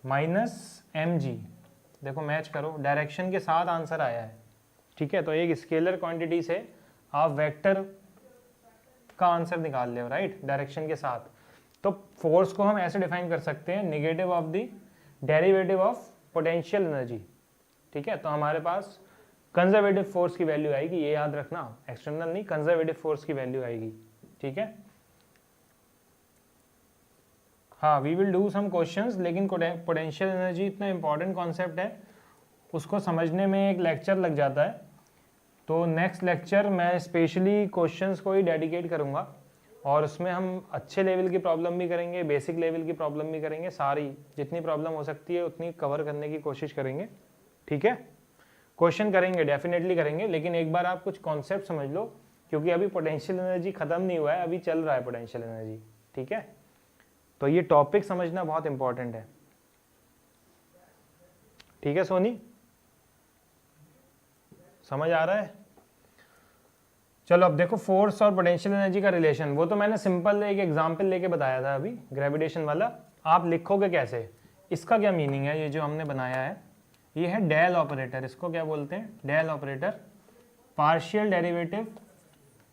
minus m g. देखो मैच करो, डायरेक्शन के साथ आंसर आया है, ठीक है। तो एक स्केलर क्वांटिटी से आप वेक्टर का आंसर निकाल ले, राइट, डायरेक्शन के साथ। तो फोर्स को हम ऐसे डिफाइन कर सकते हैं, negative of the derivative of potential energy, ठीक है। तो हमारे पास कंजर्वेटिव फोर्स की वैल्यू आएगी, ये याद रखना, एक्सटर्नल नहीं, कंजर्वेटिव फोर्स की वैल्यू आएगी, ठीक है। हाँ, we will do some questions, लेकिन पोटेंशियल एनर्जी इतना इंपॉर्टेंट कॉन्सेप्ट है, उसको समझने में एक लेक्चर लग जाता है। तो नेक्स्ट लेक्चर मैं स्पेशली क्वेश्चंस को ही डेडिकेट करूँगा, और उसमें हम अच्छे लेवल की प्रॉब्लम भी करेंगे, बेसिक लेवल की प्रॉब्लम भी करेंगे, सारी जितनी प्रॉब्लम हो सकती है उतनी कवर करने की कोशिश करेंगे, ठीक है। क्वेश्चन करेंगे, डेफिनेटली करेंगे, लेकिन एक बार आप कुछ कॉन्सेप्ट समझ लो, क्योंकि अभी पोटेंशियल एनर्जी खत्म नहीं हुआ है, अभी चल रहा है पोटेंशियल एनर्जी, ठीक है। तो ये टॉपिक समझना बहुत इंपॉर्टेंट है, ठीक है सोनी, समझ आ रहा है। चलो अब देखो फोर्स और पोटेंशियल एनर्जी का रिलेशन, वो तो मैंने सिंपल एक एग्जांपल लेके बताया था अभी, ग्रेविटेशन वाला। आप लिखोगे कैसे, इसका क्या मीनिंग है, ये जो हमने बनाया है ये है डेल ऑपरेटर, इसको क्या बोलते हैं, डेल ऑपरेटर। पार्शियल डेरिवेटिव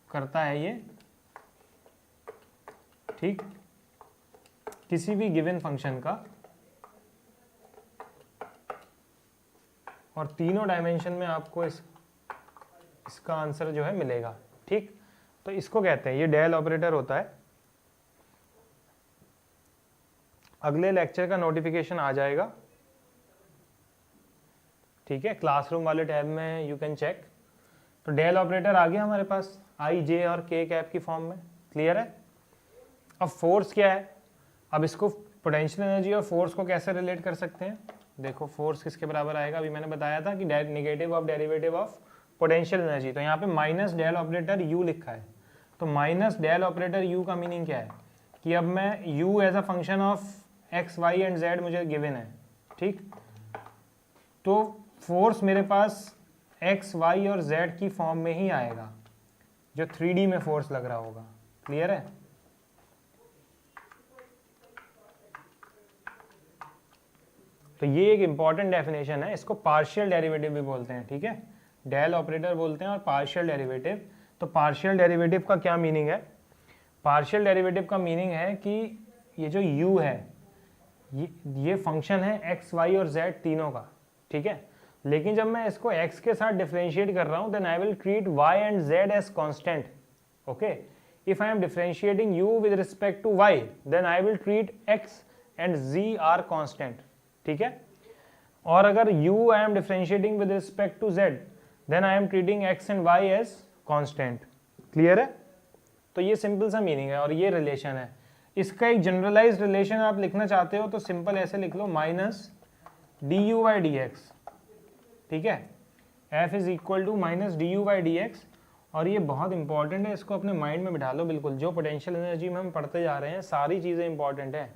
करता है ये, ठीक, किसी भी गिवन फंक्शन का, और तीनों डायमेंशन में आपको इसका आंसर जो है मिलेगा, ठीक। तो इसको कहते हैं, ये डेल ऑपरेटर होता है। अगले लेक्चर का नोटिफिकेशन आ जाएगा, ठीक है, क्लासरूम वाले टैब में यू कैन चेक। तो डेल ऑपरेटर आ गया हमारे पास आई, जे और के कैप की फॉर्म में, क्लियर है। अब फोर्स क्या है, अब इसको पोटेंशियल एनर्जी और फोर्स को कैसे रिलेट कर सकते हैं। देखो फोर्स किसके बराबर आएगा, अभी मैंने बताया था कि negative of derivative of potential energy. तो यहाँ पे माइनस डेल ऑपरेटर यू लिखा है, तो माइनस डेल ऑपरेटर यू का मीनिंग क्या है कि अब मैं u as a function of x y and z मुझे गिवन है, ठीक। तो फोर्स मेरे पास एक्स वाई और जेड की फॉर्म में ही आएगा, जो 3D में फोर्स लग रहा होगा, क्लियर है। तो ये एक इंपॉर्टेंट डेफिनेशन है, इसको पार्शियल डेरिवेटिव भी बोलते हैं, ठीक है, डेल ऑपरेटर बोलते हैं और पार्शियल डेरिवेटिव। तो पार्शियल डेरिवेटिव का क्या मीनिंग है, पार्शियल डेरिवेटिव का मीनिंग है कि ये जो u है ये फंक्शन है एक्स वाई और z तीनों का, ठीक है। लेकिन जब मैं इसको x के साथ डिफरेंशिएट कर रहा हूं, then I will treat y and z as constant, okay. If I am differentiating u with respect to y, then I will treat x and z are constant, ठीक है। और अगर u I am differentiating with respect to z, then I am treating x and y as constant, clear है। तो ये simple सा meaning है और ये रिलेशन है। इसका एक जनरलाइज्ड रिलेशन आप लिखना चाहते हो तो सिंपल ऐसे लिख लो, minus d u by d x, ठीक है। F is equal to minus d u by d x, और ये बहुत इंपॉर्टेंट है, इसको अपने माइंड में बिठा लो बिल्कुल। जो पोटेंशियल एनर्जी में हम पढ़ते जा रहे हैं सारी चीज़ें इंपॉर्टेंट है,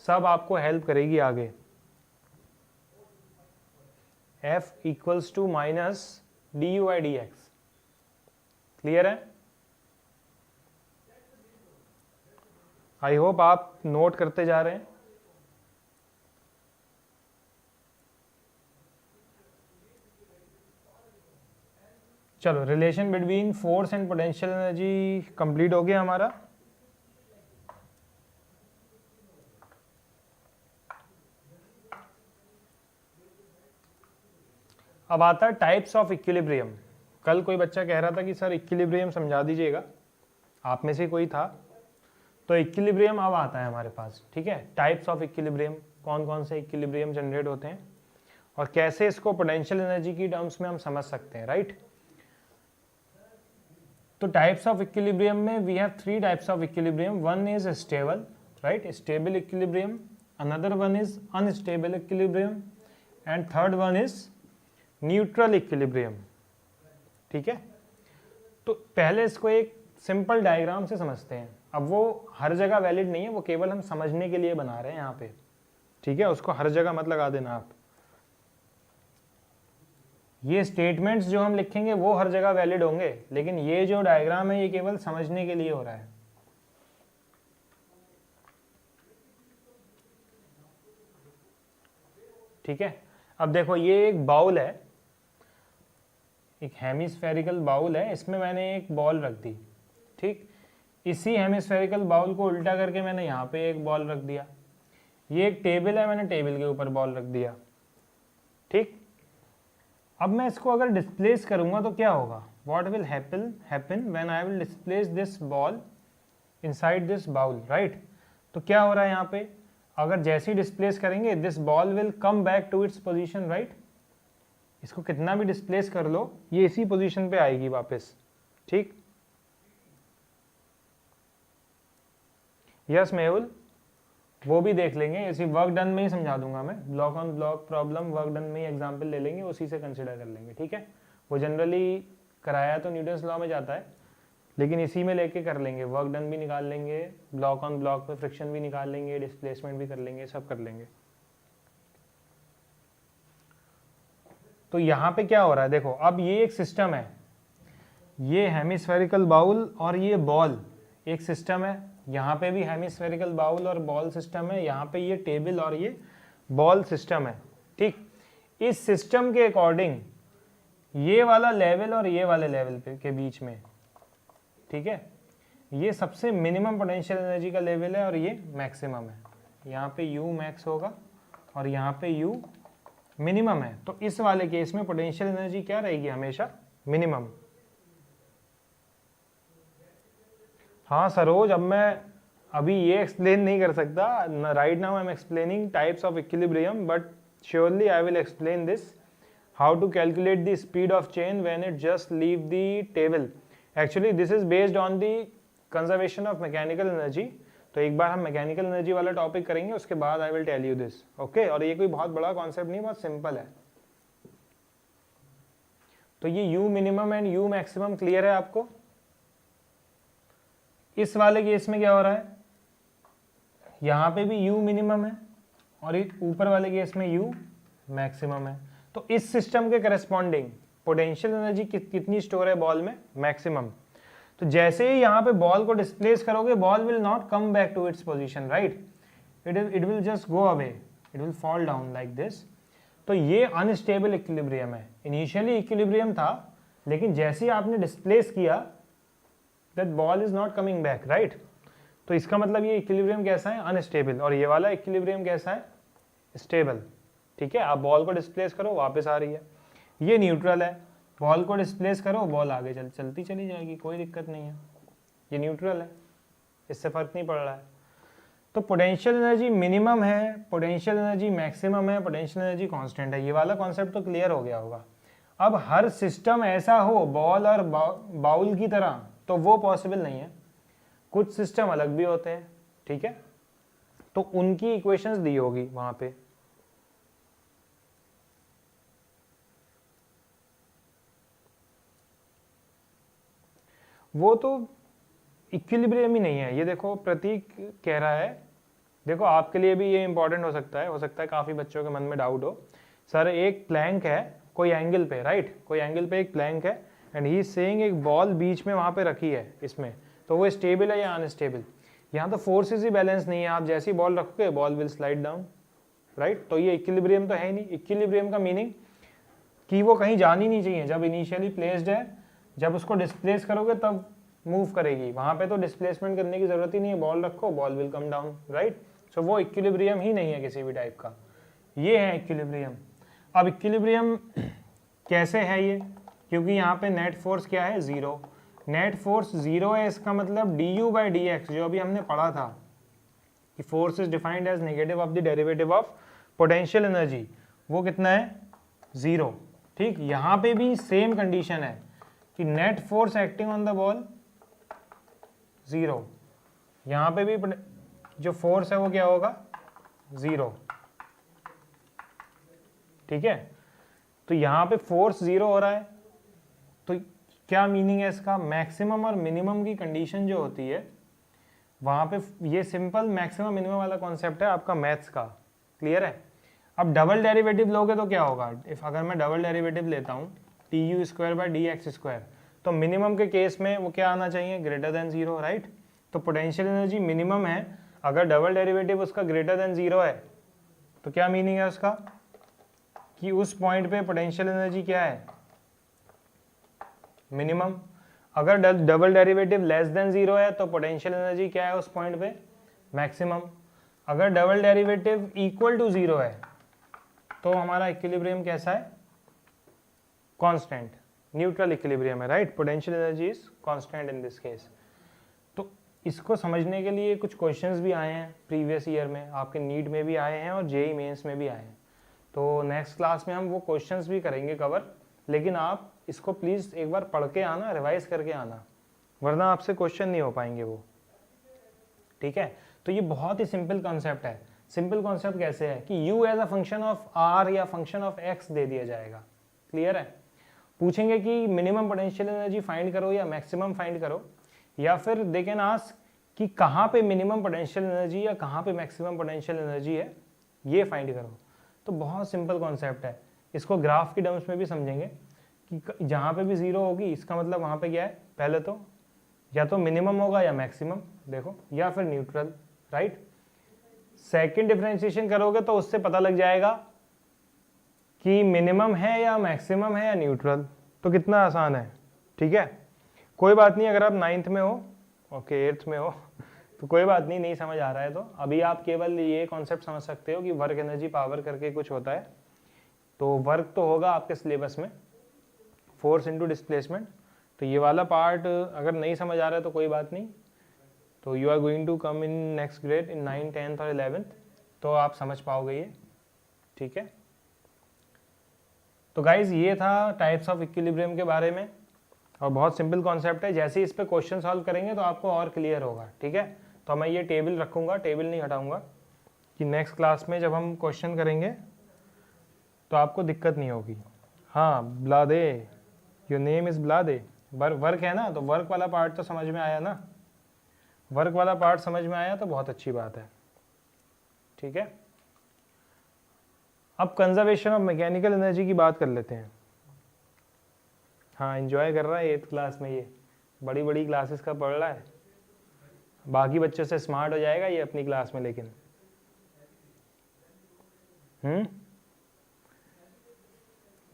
सब आपको हेल्प करेगी आगे। F equals to minus d u by d x, clear है। आई होप आप नोट करते जा रहे हैं। चलो, relation between force and potential energy complete हो गया हमारा। अब आता है टाइप्स ऑफ इक्विलिब्रियम। कल कोई बच्चा कह रहा था कि सर इक्विलिब्रियम समझा दीजिएगा, आप में से कोई था। तो इक्विलिब्रियम अब आता है हमारे पास, ठीक है। टाइप्स ऑफ इक्विलिब्रियम, कौन कौन से इक्विलिब्रियम जनरेट होते हैं और कैसे इसको पोटेंशियल एनर्जी की टर्म्स में हम समझ सकते हैं, राइट। तो टाइप्स ऑफ इक्विलिब्रियम में we have 3 types of equilibrium. One is stable, right, stable equilibrium, another one is unstable equilibrium, and third one is neutral equilibrium, ठीक है। तो पहले इसको एक सिंपल डायग्राम से समझते हैं। अब वो हर जगह वैलिड नहीं है, वो केवल हम समझने के लिए बना रहे हैं यहाँ पे, ठीक है, उसको हर जगह मत लगा देना आप। ये स्टेटमेंट्स जो हम लिखेंगे वो हर जगह वैलिड होंगे, लेकिन ये जो डायग्राम है ये केवल समझने के लिए हो रहा है। ठीक है, अब देखो ये एक बाउल है, एक हेमिस्फेरिकल बाउल है, इसमें मैंने एक बॉल रख दी। ठीक, इसी हेमिस्फेरिकल बाउल को उल्टा करके मैंने यहाँ पे एक बॉल रख दिया। ये एक टेबल है, मैंने टेबल के ऊपर बॉल रख दिया। ठीक, अब मैं इसको अगर डिस्प्लेस करूंगा तो क्या होगा, what will happen when I will displace this ball inside this bowl, right. तो क्या हो रहा है यहाँ पे, अगर जैसे ही डिस्प्लेस करेंगे this ball will come back to its position, right. इसको कितना भी डिस्प्लेस कर लो ये इसी पोजीशन पे आएगी वापस। ठीक, यस मेहुल, वो भी देख लेंगे, इसी वर्क डन में ही समझा दूंगा मैं, block on block problem work done में ही एग्जाम्पल ले लेंगे, उसी से कंसिडर कर लेंगे। ठीक है, वो जनरली कराया तो न्यूटन्स लॉ में जाता है, लेकिन इसी में लेके कर लेंगे, वर्क डन भी निकाल लेंगे, ब्लॉक ऑन ब्लॉक पे फ्रिक्शन भी निकाल लेंगे, डिस्प्लेसमेंट भी कर लेंगे, सब कर लेंगे। तो यहाँ पे क्या हो रहा है देखो, अब ये एक सिस्टम है, ये हेमिस्फेरिकल बाउल और ये बॉल एक सिस्टम है, यहाँ पे भी हेमिस्फेरिकल बाउल और बॉल सिस्टम है, यहाँ पे ये टेबल और ये बॉल सिस्टम है। ठीक, इस सिस्टम के अकॉर्डिंग ये वाला लेवल और ये वाले लेवल के बीच में, ठीक है, ये सबसे मिनिमम पोटेंशियल एनर्जी का लेवल है और ये मैक्सिमम है। यहाँ पे U मैक्स होगा और यहाँ पे U मिनिमम है, तो इस वाले केस में पोटेंशियल एनर्जी क्या रहेगी, हमेशा मिनिमम। हाँ सरोज, अब मैं अभी ये एक्सप्लेन नहीं कर सकता, right now I am explaining types of equilibrium, but surely I will explain this, how to calculate the speed of chain when it just leave the table. Actually this is based on the conservation of mechanical energy. तो एक बार हम mechanical energy वाला topic करेंगे, उसके बाद I will tell you this, okay. और ये कोई बहुत बड़ा कॉन्सेप्ट नहीं, बहुत सिंपल है। तो ये U minimum and U maximum clear है आपको। इस वाले केस में क्या हो रहा है, यहाँ पे भी U मिनिमम है और ऊपर वाले केस में U मैक्सिमम है। तो इस सिस्टम के करस्पॉन्डिंग पोटेंशियल एनर्जी कितनी स्टोर है बॉल में, मैक्सिमम। तो जैसे ही यहाँ पे बॉल को डिस्प्लेस करोगे, ball will not come back to its position, right, it will just go away, it will fall down like this. तो ये अनस्टेबल इक्विलिब्रियम है। इनिशियली इक्विलिब्रियम था, लेकिन जैसे ही आपने डिस्प्लेस किया that ball is not coming back, right. तो इसका मतलब ये इक्विलिब्रियम कैसा है, अनस्टेबल, और ये वाला इक्विलिब्रियम कैसा है, स्टेबल। ठीक है, आप बॉल को डिस्प्लेस करो वापस आ रही है, ये न्यूट्रल है, बॉल को डिस्प्लेस करो बॉल आगे चलती चली जाएगी, कोई दिक्कत नहीं है, ये न्यूट्रल है, इससे फर्क नहीं पड़ रहा है। तो पोटेंशियल एनर्जी मिनिमम है, पोटेंशियल एनर्जी मैक्सिमम है, पोटेंशियल एनर्जी कांस्टेंट है, ये वाला कॉन्सेप्ट तो क्लियर हो गया होगा। अब हर सिस्टम ऐसा हो बॉल और बाउल की तरह, तो वो पॉसिबल नहीं है, कुछ सिस्टम अलग भी होते हैं, ठीक है, तो उनकी इक्वेशंस दी होगी वहां पे। वो तो इक्विलिब्रियम ही नहीं है। ये देखो प्रतीक कह रहा है, देखो आपके लिए भी ये इंपॉर्टेंट हो सकता है काफी बच्चों के मन में डाउट हो, सर एक प्लैंक है कोई एंगल पे, राइट, कोई एंगल पे एक प्लैंक है एंड ही इज सेइंग एक बॉल बीच में वहां पे रखी है इसमें, तो वो स्टेबल है या अनस्टेबल। यहाँ तो फोर्सेस ही बैलेंस नहीं है, आप जैसी बॉल रखोगे ball will slide down, right. तो ये इक्विलिब्रियम तो है ही नहीं। इक्विलिब्रियम का मीनिंग कि वो कहीं जानी नहीं चाहिए, जब इनिशियली प्लेस्ड है, जब उसको डिस्प्लेस करोगे तब मूव करेगी, वहां पे तो डिस्प्लेसमेंट करने की जरूरत ही नहीं है, बॉल रखो ball will come down, right. So वो इक्विलिब्रियम ही नहीं है किसी भी टाइप का, ये है इक्विलिब्रियम। अब इक्विलिब्रियम कैसे है ये, क्योंकि यहाँ पे नेट फोर्स क्या है, जीरो, नेट फोर्स जीरो है, इसका मतलब du/dx जो अभी हमने पढ़ा था कि force is defined as negative of the derivative of potential energy, वो कितना है, जीरो। ठीक, यहाँ पे भी सेम कंडीशन है कि net force acting on the ball zero, यहाँ पे भी जो फोर्स है वो क्या होगा, जीरो, ठीक है। तो यहाँ पे फोर्स जीरो हो रहा है, तो क्या मीनिंग है इसका, मैक्सिमम और मिनिमम की कंडीशन जो होती है वहाँ पे ये सिंपल मैक्सिमम मिनिमम वाला कॉन्सेप्ट है आपका मैथ्स का, क्लियर है। अब डबल डेरिवेटिव लोगे तो क्या होगा, इफ अगर मैं डबल डेरिवेटिव लेता हूँ T U square by d x square, तो मिनिमम के केस में वो क्या आना चाहिए, ग्रेटर देन जीरो, राइट। तो पोटेंशियल एनर्जी मिनिमम है, अगर डबल डेरिवेटिव उसका ग्रेटर देन जीरो है तो क्या मीनिंग है उसका, कि उस पॉइंट पे पोटेंशियल एनर्जी क्या है, मिनिमम। अगर double derivative less than zero है तो पोटेंशियल एनर्जी क्या है उस पॉइंट पे, मैक्सिमम। अगर double derivative equal to zero है तो हमारा इक्विलिब्रियम कैसा है, कांस्टेंट, न्यूट्रल इक्विलिब्रियम है, right. Potential energy is constant in this case. तो इसको समझने के लिए कुछ क्वेश्चंस भी आए हैं प्रीवियस ईयर में, आपके नीट में भी आए हैं और जेई मेंस में भी आए हैं। तो नेक्स्ट क्लास में हम वो क्वेश्चंस भी करेंगे कवर, लेकिन आप इसको प्लीज़ एक बार पढ़ के आना, रिवाइज करके आना, वरना आपसे क्वेश्चन नहीं हो पाएंगे वो, ठीक है। तो ये बहुत ही सिंपल कॉन्सेप्ट है। सिंपल कॉन्सेप्ट कैसे है कि u as a function of r या फंक्शन ऑफ x दे दिया जाएगा, क्लियर है। पूछेंगे कि मिनिमम पोटेंशियल एनर्जी फाइंड करो या मैक्सिमम फाइंड करो, या फिर दे कैन आस्क कि कहाँ पे मिनिमम पोटेंशियल एनर्जी या कहाँ पे मैक्सिमम पोटेंशियल एनर्जी है, ये फाइंड करो। तो बहुत सिंपल कॉन्सेप्ट है, इसको ग्राफ की टर्म्स में भी समझेंगे कि जहाँ पे भी जीरो होगी इसका मतलब वहाँ पे क्या है, पहले तो या तो मिनिमम होगा या मैक्सिमम, देखो, या फिर न्यूट्रल, राइट। सेकंड डिफरेंशिएशन करोगे तो उससे पता लग जाएगा कि मिनिमम है या मैक्सिमम है या न्यूट्रल। तो कितना आसान है, ठीक है। कोई बात नहीं, अगर आप 9th में हो, ओके 8th में हो तो कोई बात नहीं, नहीं समझ आ रहा है तो अभी आप केवल ये कॉन्सेप्ट समझ सकते हो कि वर्क एनर्जी पावर करके कुछ होता है। तो वर्क तो होगा आपके सिलेबस में, फोर्स इनटू डिस्प्लेसमेंट। तो ये वाला पार्ट अगर नहीं समझ आ रहा है तो कोई बात नहीं, तो you are going to come in next grade in 9th 10th और 11th, तो आप समझ पाओगे ये, ठीक है। तो गाइज ये था टाइप्स ऑफ इक्विलिब्रियम के बारे में, और बहुत सिंपल कॉन्सेप्ट है। जैसे इस पे क्वेश्चन सॉल्व करेंगे तो आपको और क्लियर होगा, ठीक है। तो मैं ये टेबल रखूँगा, टेबल नहीं हटाऊँगा, कि नेक्स्ट क्लास में जब हम क्वेश्चन करेंगे तो आपको दिक्कत नहीं होगी। हाँ, ब्लादे, योर नेम इज़ ब्लादे, वर्क है ना, तो वर्क वाला पार्ट तो समझ में आया ना, वर्क वाला पार्ट समझ में आया तो बहुत अच्छी बात है, ठीक है। अब कंजर्वेशन ऑफ मैकेनिकल एनर्जी की बात कर लेते हैं। हाँ, एंजॉय कर रहा है 8th क्लास में, ये बड़ी बड़ी क्लासेस का पढ़ रहा है, बाकी बच्चों से स्मार्ट हो जाएगा ये अपनी क्लास में, लेकिन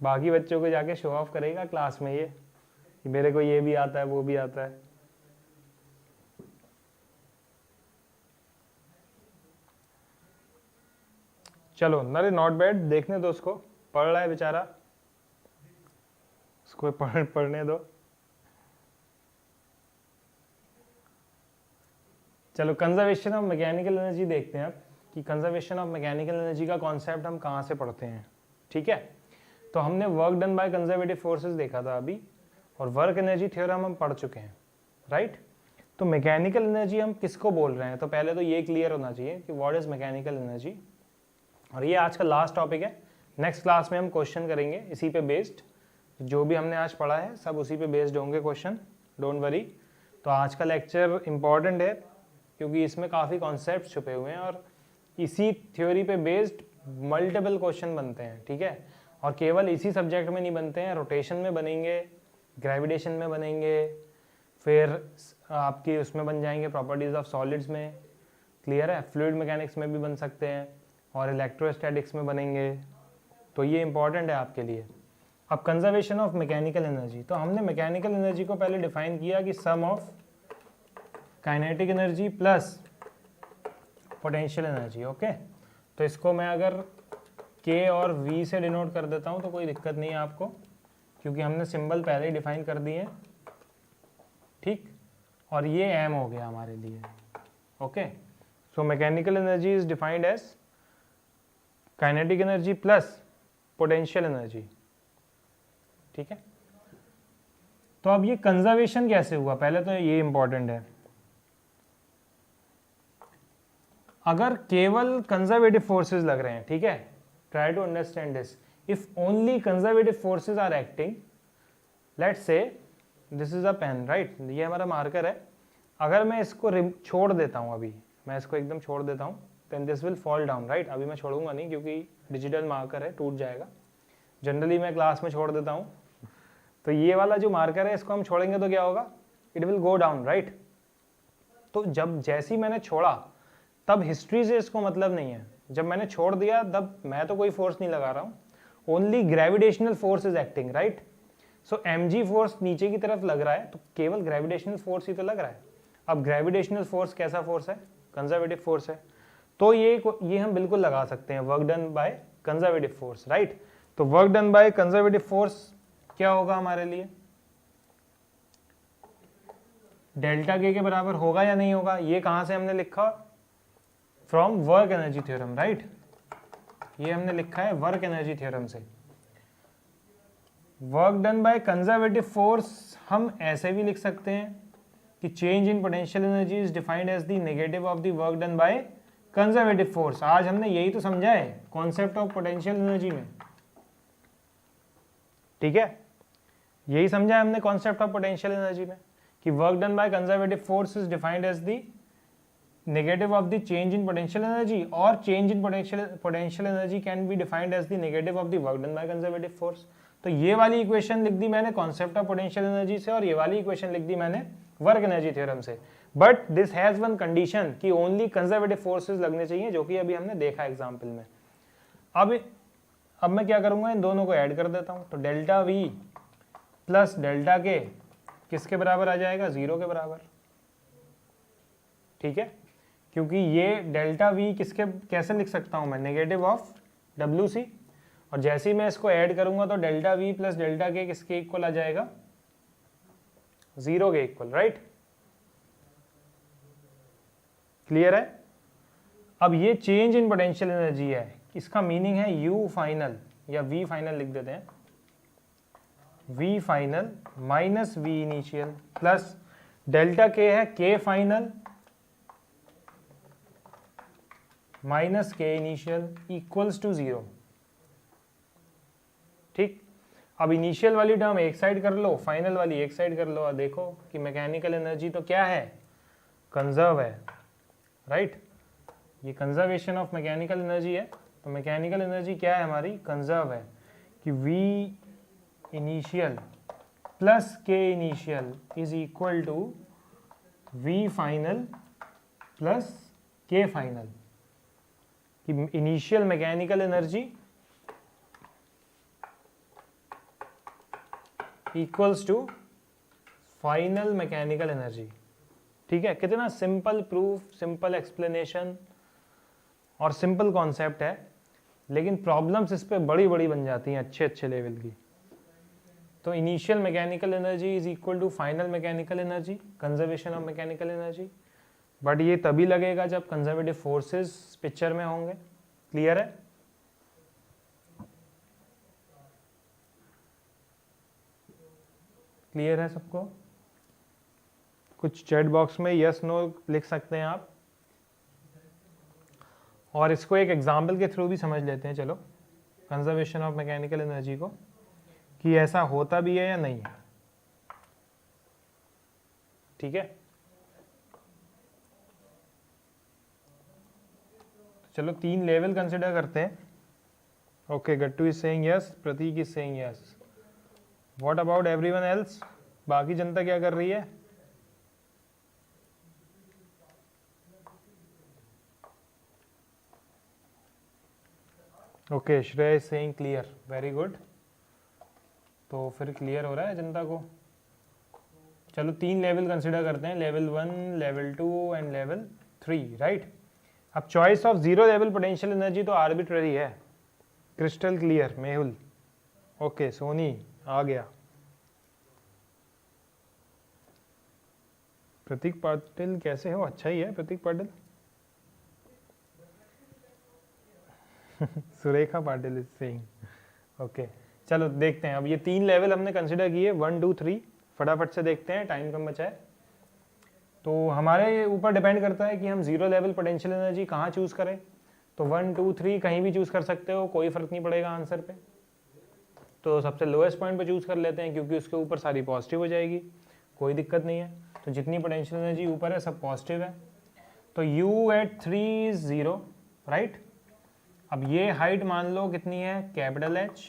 बाकी बच्चों को जाके शो ऑफ करेगा क्लास में ये कि मेरे को ये भी आता है वो भी आता है। चलो नरे, नॉट बैड, देखने दो उसको, पढ़ रहा है बेचारा, उसको पढ़ने दो। चलो कंजर्वेशन ऑफ मैकेनिकल एनर्जी देखते हैं अब, कि कंजर्वेशन ऑफ मैकेनिकल एनर्जी का कॉन्सेप्ट हम कहाँ से पढ़ते हैं, ठीक है। तो हमने work done by conservative forces देखा था अभी, और वर्क एनर्जी थ्योरम हम पढ़ चुके हैं, राइट। तो मैकेनिकल एनर्जी हम किसको बोल रहे हैं, तो पहले तो ये क्लियर होना चाहिए कि व्हाट इज मैकेनिकल एनर्जी, और ये आज का लास्ट टॉपिक है। नेक्स्ट क्लास में हम क्वेश्चन करेंगे इसी पे बेस्ड, जो भी हमने आज पढ़ा है सब उसी पे बेस्ड होंगे क्वेश्चन, डोंट वरी। तो आज का लेक्चर इंपॉर्टेंट है क्योंकि इसमें काफ़ी कॉन्सेप्ट छुपे हुए हैं, और इसी थ्योरी पे बेस्ड मल्टीपल क्वेश्चन बनते हैं, ठीक है। और केवल इसी सब्जेक्ट में नहीं बनते हैं, रोटेशन में बनेंगे, ग्रेविटेशन में बनेंगे, फिर आपकी उसमें बन जाएंगे प्रॉपर्टीज़ ऑफ सॉलिड्स में, क्लियर है, फ्लूइड मैकेनिक्स में भी बन सकते हैं, और इलेक्ट्रोस्टैटिक्स में बनेंगे। तो ये इंपॉर्टेंट है आपके लिए। अब कंजर्वेशन ऑफ मैकेनिकल एनर्जी, तो हमने मैकेनिकल एनर्जी को पहले डिफाइन किया कि sum of kinetic energy plus potential energy, okay. तो इसको मैं अगर K और V से डिनोट कर देता हूँ तो कोई दिक्कत नहीं है आपको, क्योंकि हमने सिंबल पहले ही डिफाइन कर दिए, ठीक। और ये M हो गया हमारे लिए, okay. So mechanical energy is defined as kinetic energy plus potential energy, ठीक है। तो अब ये कंजर्वेशन कैसे हुआ, पहले तो ये इंपॉर्टेंट है। अगर केवल कंजर्वेटिव फोर्सेस लग रहे हैं, ठीक है, try to understand this, if only conservative forces are acting, let's say this is a pen, right, ये हमारा मार्कर है। अगर मैं इसको छोड़ देता हूँ, अभी मैं इसको एकदम छोड़ देता हूँ, then this will fall down, right. अभी मैं छोड़ूंगा नहीं क्योंकि डिजिटल मार्कर है, टूट जाएगा। जनरली मैं क्लास में छोड़ देता हूँ, तो ये वाला जो मार्कर है इसको हम छोड़ेंगे तो क्या होगा, it will go down, right. तो जब जैसे ही मैंने छोड़ा तब हिस्ट्री से इसको मतलब नहीं है, जब मैंने छोड़ दिया तब मैं तो कोई फोर्स नहीं लगा रहा हूँ, only gravitational force is acting, right. So mg force नीचे की तरफ लग रहा है तो केवल ग्रेविटेशनल फोर्स ही तो लग रहा है। अब ग्रेविटेशनल फोर्स कैसा फोर्स है, कंजर्वेटिव फोर्स है, तो ये हम बिल्कुल लगा सकते हैं, work done by conservative force, right. तो work done by conservative force क्या होगा हमारे लिए, डेल्टा के बराबर होगा या नहीं होगा, ये कहां से हमने लिखा, from work energy theorem, right. ये हमने लिखा है वर्क एनर्जी थ्योरम से। Work done by conservative force हम ऐसे भी लिख सकते हैं कि change in potential energy is defined as the negative of the work done by conservative force. आज हमने यही तो समझा है कॉन्सेप्ट ऑफ पोटेंशियल एनर्जी में, ठीक है, यही समझा है हमने कॉन्सेप्ट ऑफ पोटेंशियल एनर्जी में कि work done by conservative force is defined as the negative of the change in potential energy, और change in potential energy can be defined as the negative of the work done by conservative force. तो ये वाली equation लिख दी मैंने concept of potential energy से, और ये वाली इक्वेशन लिख दी मैंने वर्क एनर्जी थ्योरम से। But this has one condition कि ओनली कंजर्वेटिव फोर्सेस लगने चाहिए, जो कि अभी हमने देखा एग्जांपल में। अब मैं क्या करूंगा, इन दोनों को ऐड कर देता हूं, तो डेल्टा वी प्लस डेल्टा के किसके बराबर आ जाएगा, 0 के बराबर, ठीक है। क्योंकि ये डेल्टा वी कैसे लिख सकता हूं मैं, नेगेटिव ऑफ डब्ल्यू सी, और जैसे ही मैं इसको ऐड करूंगा तो डेल्टा वी प्लस डेल्टा के किसके इक्वल आ जाएगा, 0 के इक्वल, राइट। क्लियर है। अब ये चेंज इन पोटेंशियल एनर्जी है, इसका मीनिंग है यू फाइनल या वी फाइनल लिख देते हैं, v final minus v initial plus delta K है K final minus K initial equals to 0, ठीक। अब इनिशियल वाली टर्म एक साइड कर लो, फाइनल वाली एक साइड कर लो, और देखो कि मैकेनिकल एनर्जी तो क्या है, कंजर्व है, राइट। ये कंजर्वेशन ऑफ मैकेनिकल एनर्जी है, तो मैकेनिकल एनर्जी क्या है हमारी, कंजर्व है, कि V initial plus K initial is equal to V final plus K final, कि initial mechanical energy equals to final mechanical energy, ठीक है। कितना सिंपल प्रूफ, सिंपल एक्सप्लेनेशन और सिंपल कॉन्सेप्ट है, लेकिन प्रॉब्लम्स इस पे बड़ी बड़ी बन जाती हैं अच्छे अच्छे लेवल की। तो initial mechanical energy is equal to final mechanical energy, conservation of mechanical energy, but ये तभी लगेगा जब कंजर्वेटिव फोर्सेस पिक्चर में होंगे। क्लियर है। क्लियर है सबको। कुछ चैट बॉक्स में यस नो लिख सकते हैं आप, और इसको एक एग्जाम्पल के थ्रू भी समझ लेते हैं, चलो, कंजर्वेशन ऑफ मैकेनिकल एनर्जी को, कि ऐसा होता भी है या नहीं है, ठीक है। चलो 3 लेवल कंसिडर करते हैं। Okay, Gattu is saying yes, Prateek is saying yes, what about everyone else, बाकी जनता क्या कर रही है। Okay, Shrey is saying clear, very good. तो फिर क्लियर हो रहा है जनता को। चलो 3 लेवल कंसिडर करते हैं, level 1, level 2 and level 3, right. अब choice of 0 level potential energy तो आर्बिट्ररी है, crystal clear. Mehul, okay, Soni आ गया। प्रतीक पाटिल कैसे हो, अच्छा ही है Pratik Patil. Surekha Patil is saying, okay. चलो देखते हैं, अब ये 3 लेवल हमने कंसिडर किए, 1, 2, 3, फटाफट से देखते हैं, टाइम कम बचा है। तो हमारे ऊपर डिपेंड करता है कि हम 0 लेवल पोटेंशियल एनर्जी कहाँ चूज करें। तो 1, 2, 3 कहीं भी चूज कर सकते हो, कोई फर्क नहीं पड़ेगा आंसर पे। तो सबसे लोएस्ट पॉइंट पे चूज कर लेते हैं, क्योंकि उसके ऊपर सारी पॉजिटिव हो जाएगी, कोई दिक्कत नहीं है। तो जितनी पोटेंशियल एनर्जी ऊपर है सब पॉजिटिव है, तो U एट 3 इज 0, राइट। अब ये हाइट मान लो कितनी है, कैपिटल H,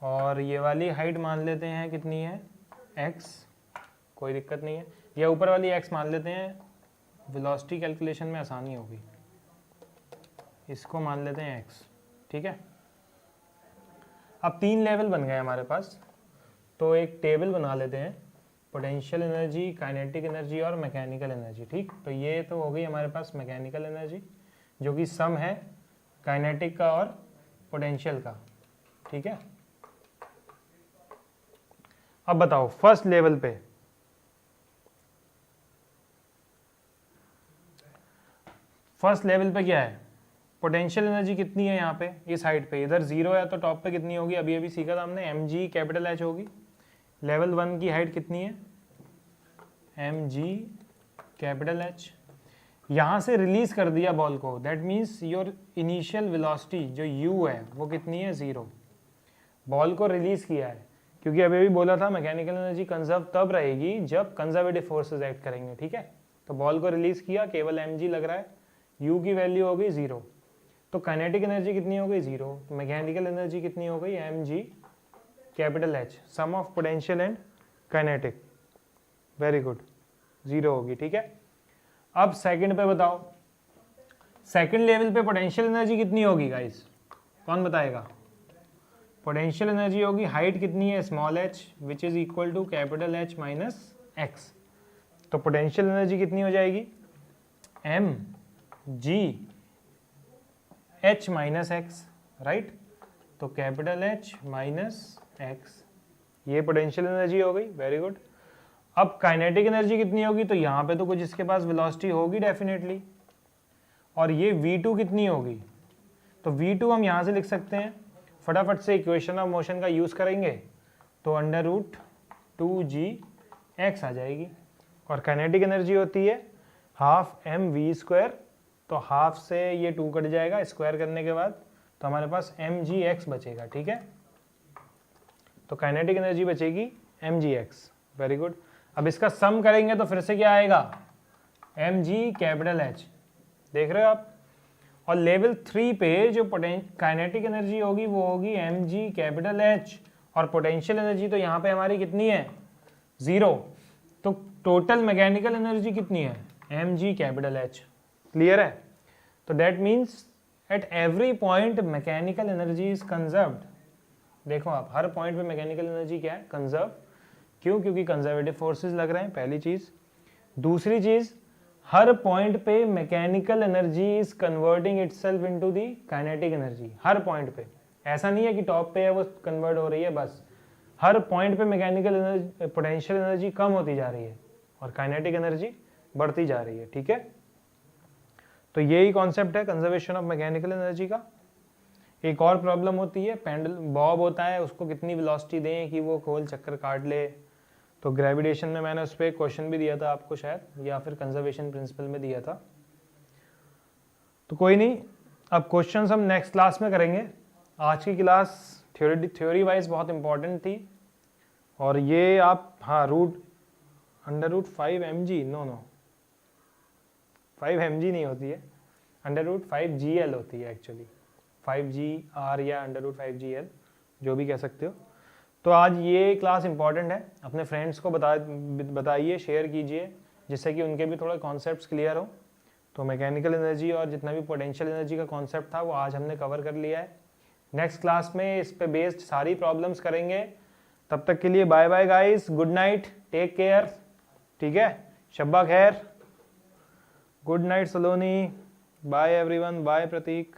और ये वाली हाइट मान लेते हैं कितनी है, x, कोई दिक्कत नहीं है, या ऊपर वाली x मान लेते हैं, वेलोसिटी कैलकुलेशन में आसानी होगी, इसको मान लेते हैं x, ठीक है। अब 3 लेवल बन गए हमारे पास, तो एक टेबल बना लेते हैं, पोटेंशियल एनर्जी, काइनेटिक एनर्जी और मैकेनिकल एनर्जी, ठीक। तो ये तो हो गई हमारे पास मैकेनिकल एनर्जी, जो कि सम है काइनेटिक का और पोटेंशियल का, ठीक है। अब बताओ फर्स्ट लेवल पे, फर्स्ट लेवल पे क्या है, पोटेंशियल एनर्जी कितनी है यहाँ पे, इस हाइट पे, इधर 0 है तो टॉप पे कितनी होगी, अभी अभी सीखा था हमने, mg कैपिटल H होगी। लेवल 1 की हाइट कितनी है, mg कैपिटल H। यहाँ से रिलीज कर दिया बॉल को, that means your initial velocity जो u है वो कितनी है, 0। बॉल को रिलीज किया है, क्योंकि अभी भी बोला था मैकेनिकल एनर्जी कंजर्व तब रहेगी जब कंजर्वेटिव फोर्सेस एक्ट करेंगे, ठीक है। तो बॉल को रिलीज किया, केवल mg लग रहा है, u की वैल्यू हो गई 0, तो काइनेटिक एनर्जी कितनी हो गई, 0। मैकेनिकल एनर्जी कितनी हो गई, mg capital H, sum of potential and kinetic, very good, 0 होगी, ठीक है। अब सेकंड पे बताओ, सेकंड लेवल पे पोटेंशियल एनर्जी कितनी होगी गाइस, कौन बताएगा। पोटेंशियल एनर्जी होगी, हाइट कितनी है, small h, which is equal to capital H minus x। तो पोटेंशियल एनर्जी कितनी हो जाएगी, mg h minus x, right. तो कैपिटल H माइनस x, ये पोटेंशियल एनर्जी हो गई, वेरी गुड। अब काइनेटिक एनर्जी कितनी होगी, तो यहाँ पे तो कुछ इसके पास वेलोसिटी होगी डेफिनेटली, और ये v2 कितनी होगी, तो v2 हम यहाँ से लिख सकते हैं, फटाफट से इक्वेशन ऑफ मोशन का यूज करेंगे, तो अंडर रूट 2gx आ जाएगी। और काइनेटिक एनर्जी होती है हाफ mv², तो हाफ से ये 2 कट जाएगा स्क्वायर करने के बाद, तो हमारे पास mgx बचेगा, ठीक है। तो काइनेटिक एनर्जी बचेगी mgx, वेरी गुड। अब इसका सम करेंगे तो फिर से क्या आएगा, mg कैपिटल H, देख रहे हो आप। और लेवल 3 पे जो काइनेटिक एनर्जी होगी वो होगी mg कैपिटल H, और पोटेंशियल एनर्जी तो यहाँ पे हमारी कितनी है, 0। तो टोटल मैकेनिकल एनर्जी कितनी है, mg कैपिटल H, क्लियर है। तो that means at every point mechanical energy is conserved. देखो आप, हर पॉइंट पे मैकेनिकल एनर्जी क्या है, कंजर्व। क्यों, क्योंकि कंजर्वेटिव फोर्सेस लग रहे हैं, पहली चीज। दूसरी चीज, हर पॉइंट पे mechanical energy is converting itself into the kinetic energy, her point पे। ऐसा नहीं है कि टॉप पे है वो कन्वर्ट हो रही है बस, हर पॉइंट पे मैकेनिकल एनर्जी, पोटेंशियल एनर्जी कम होती जा रही है और काइनेटिक एनर्जी बढ़ती जा रही है, ठीक है। तो यही कॉन्सेप्ट है कंजर्वेशन ऑफ मैकेनिकल एनर्जी का। एक और प्रॉब्लम होती है, पेंडल बॉब होता है, उसको कितनी वेलोसिटी दें कि वो गोल चक्कर काट ले। तो ग्रेविटेशन में मैंने उस पर क्वेश्चन भी दिया था आपको शायद, या फिर कंजर्वेशन प्रिंसिपल में दिया था। तो कोई नहीं, अब क्वेश्चंस हम नेक्स्ट क्लास में करेंगे। आज की क्लास थ्योरी वाइज बहुत इंपॉर्टेंट थी, और ये आप, हाँ, under root 5 mg, no 5 mg नहीं होती है, अंडर रूट 5gl होती है एक्चुअली, 5gr या अंडर रूट 5gl, जो भी कह सकते हो। तो आज ये क्लास इंपॉर्टेंट है, अपने फ्रेंड्स को बताइए, शेयर कीजिए, जिससे कि उनके भी थोड़े कॉन्सेप्ट्स क्लियर हो। तो मैकेनिकल एनर्जी और जितना भी पोटेंशियल एनर्जी का कॉन्सेप्ट था वो आज हमने कवर कर लिया है। नेक्स्ट क्लास में इस पे बेस्ड सारी प्रॉब्लम्स करेंगे। तब तक के लिए bye bye guys, good night, take care, ठीक है, शब्बा खैर, good night Saloni, bye everyone, bye प्रतीक।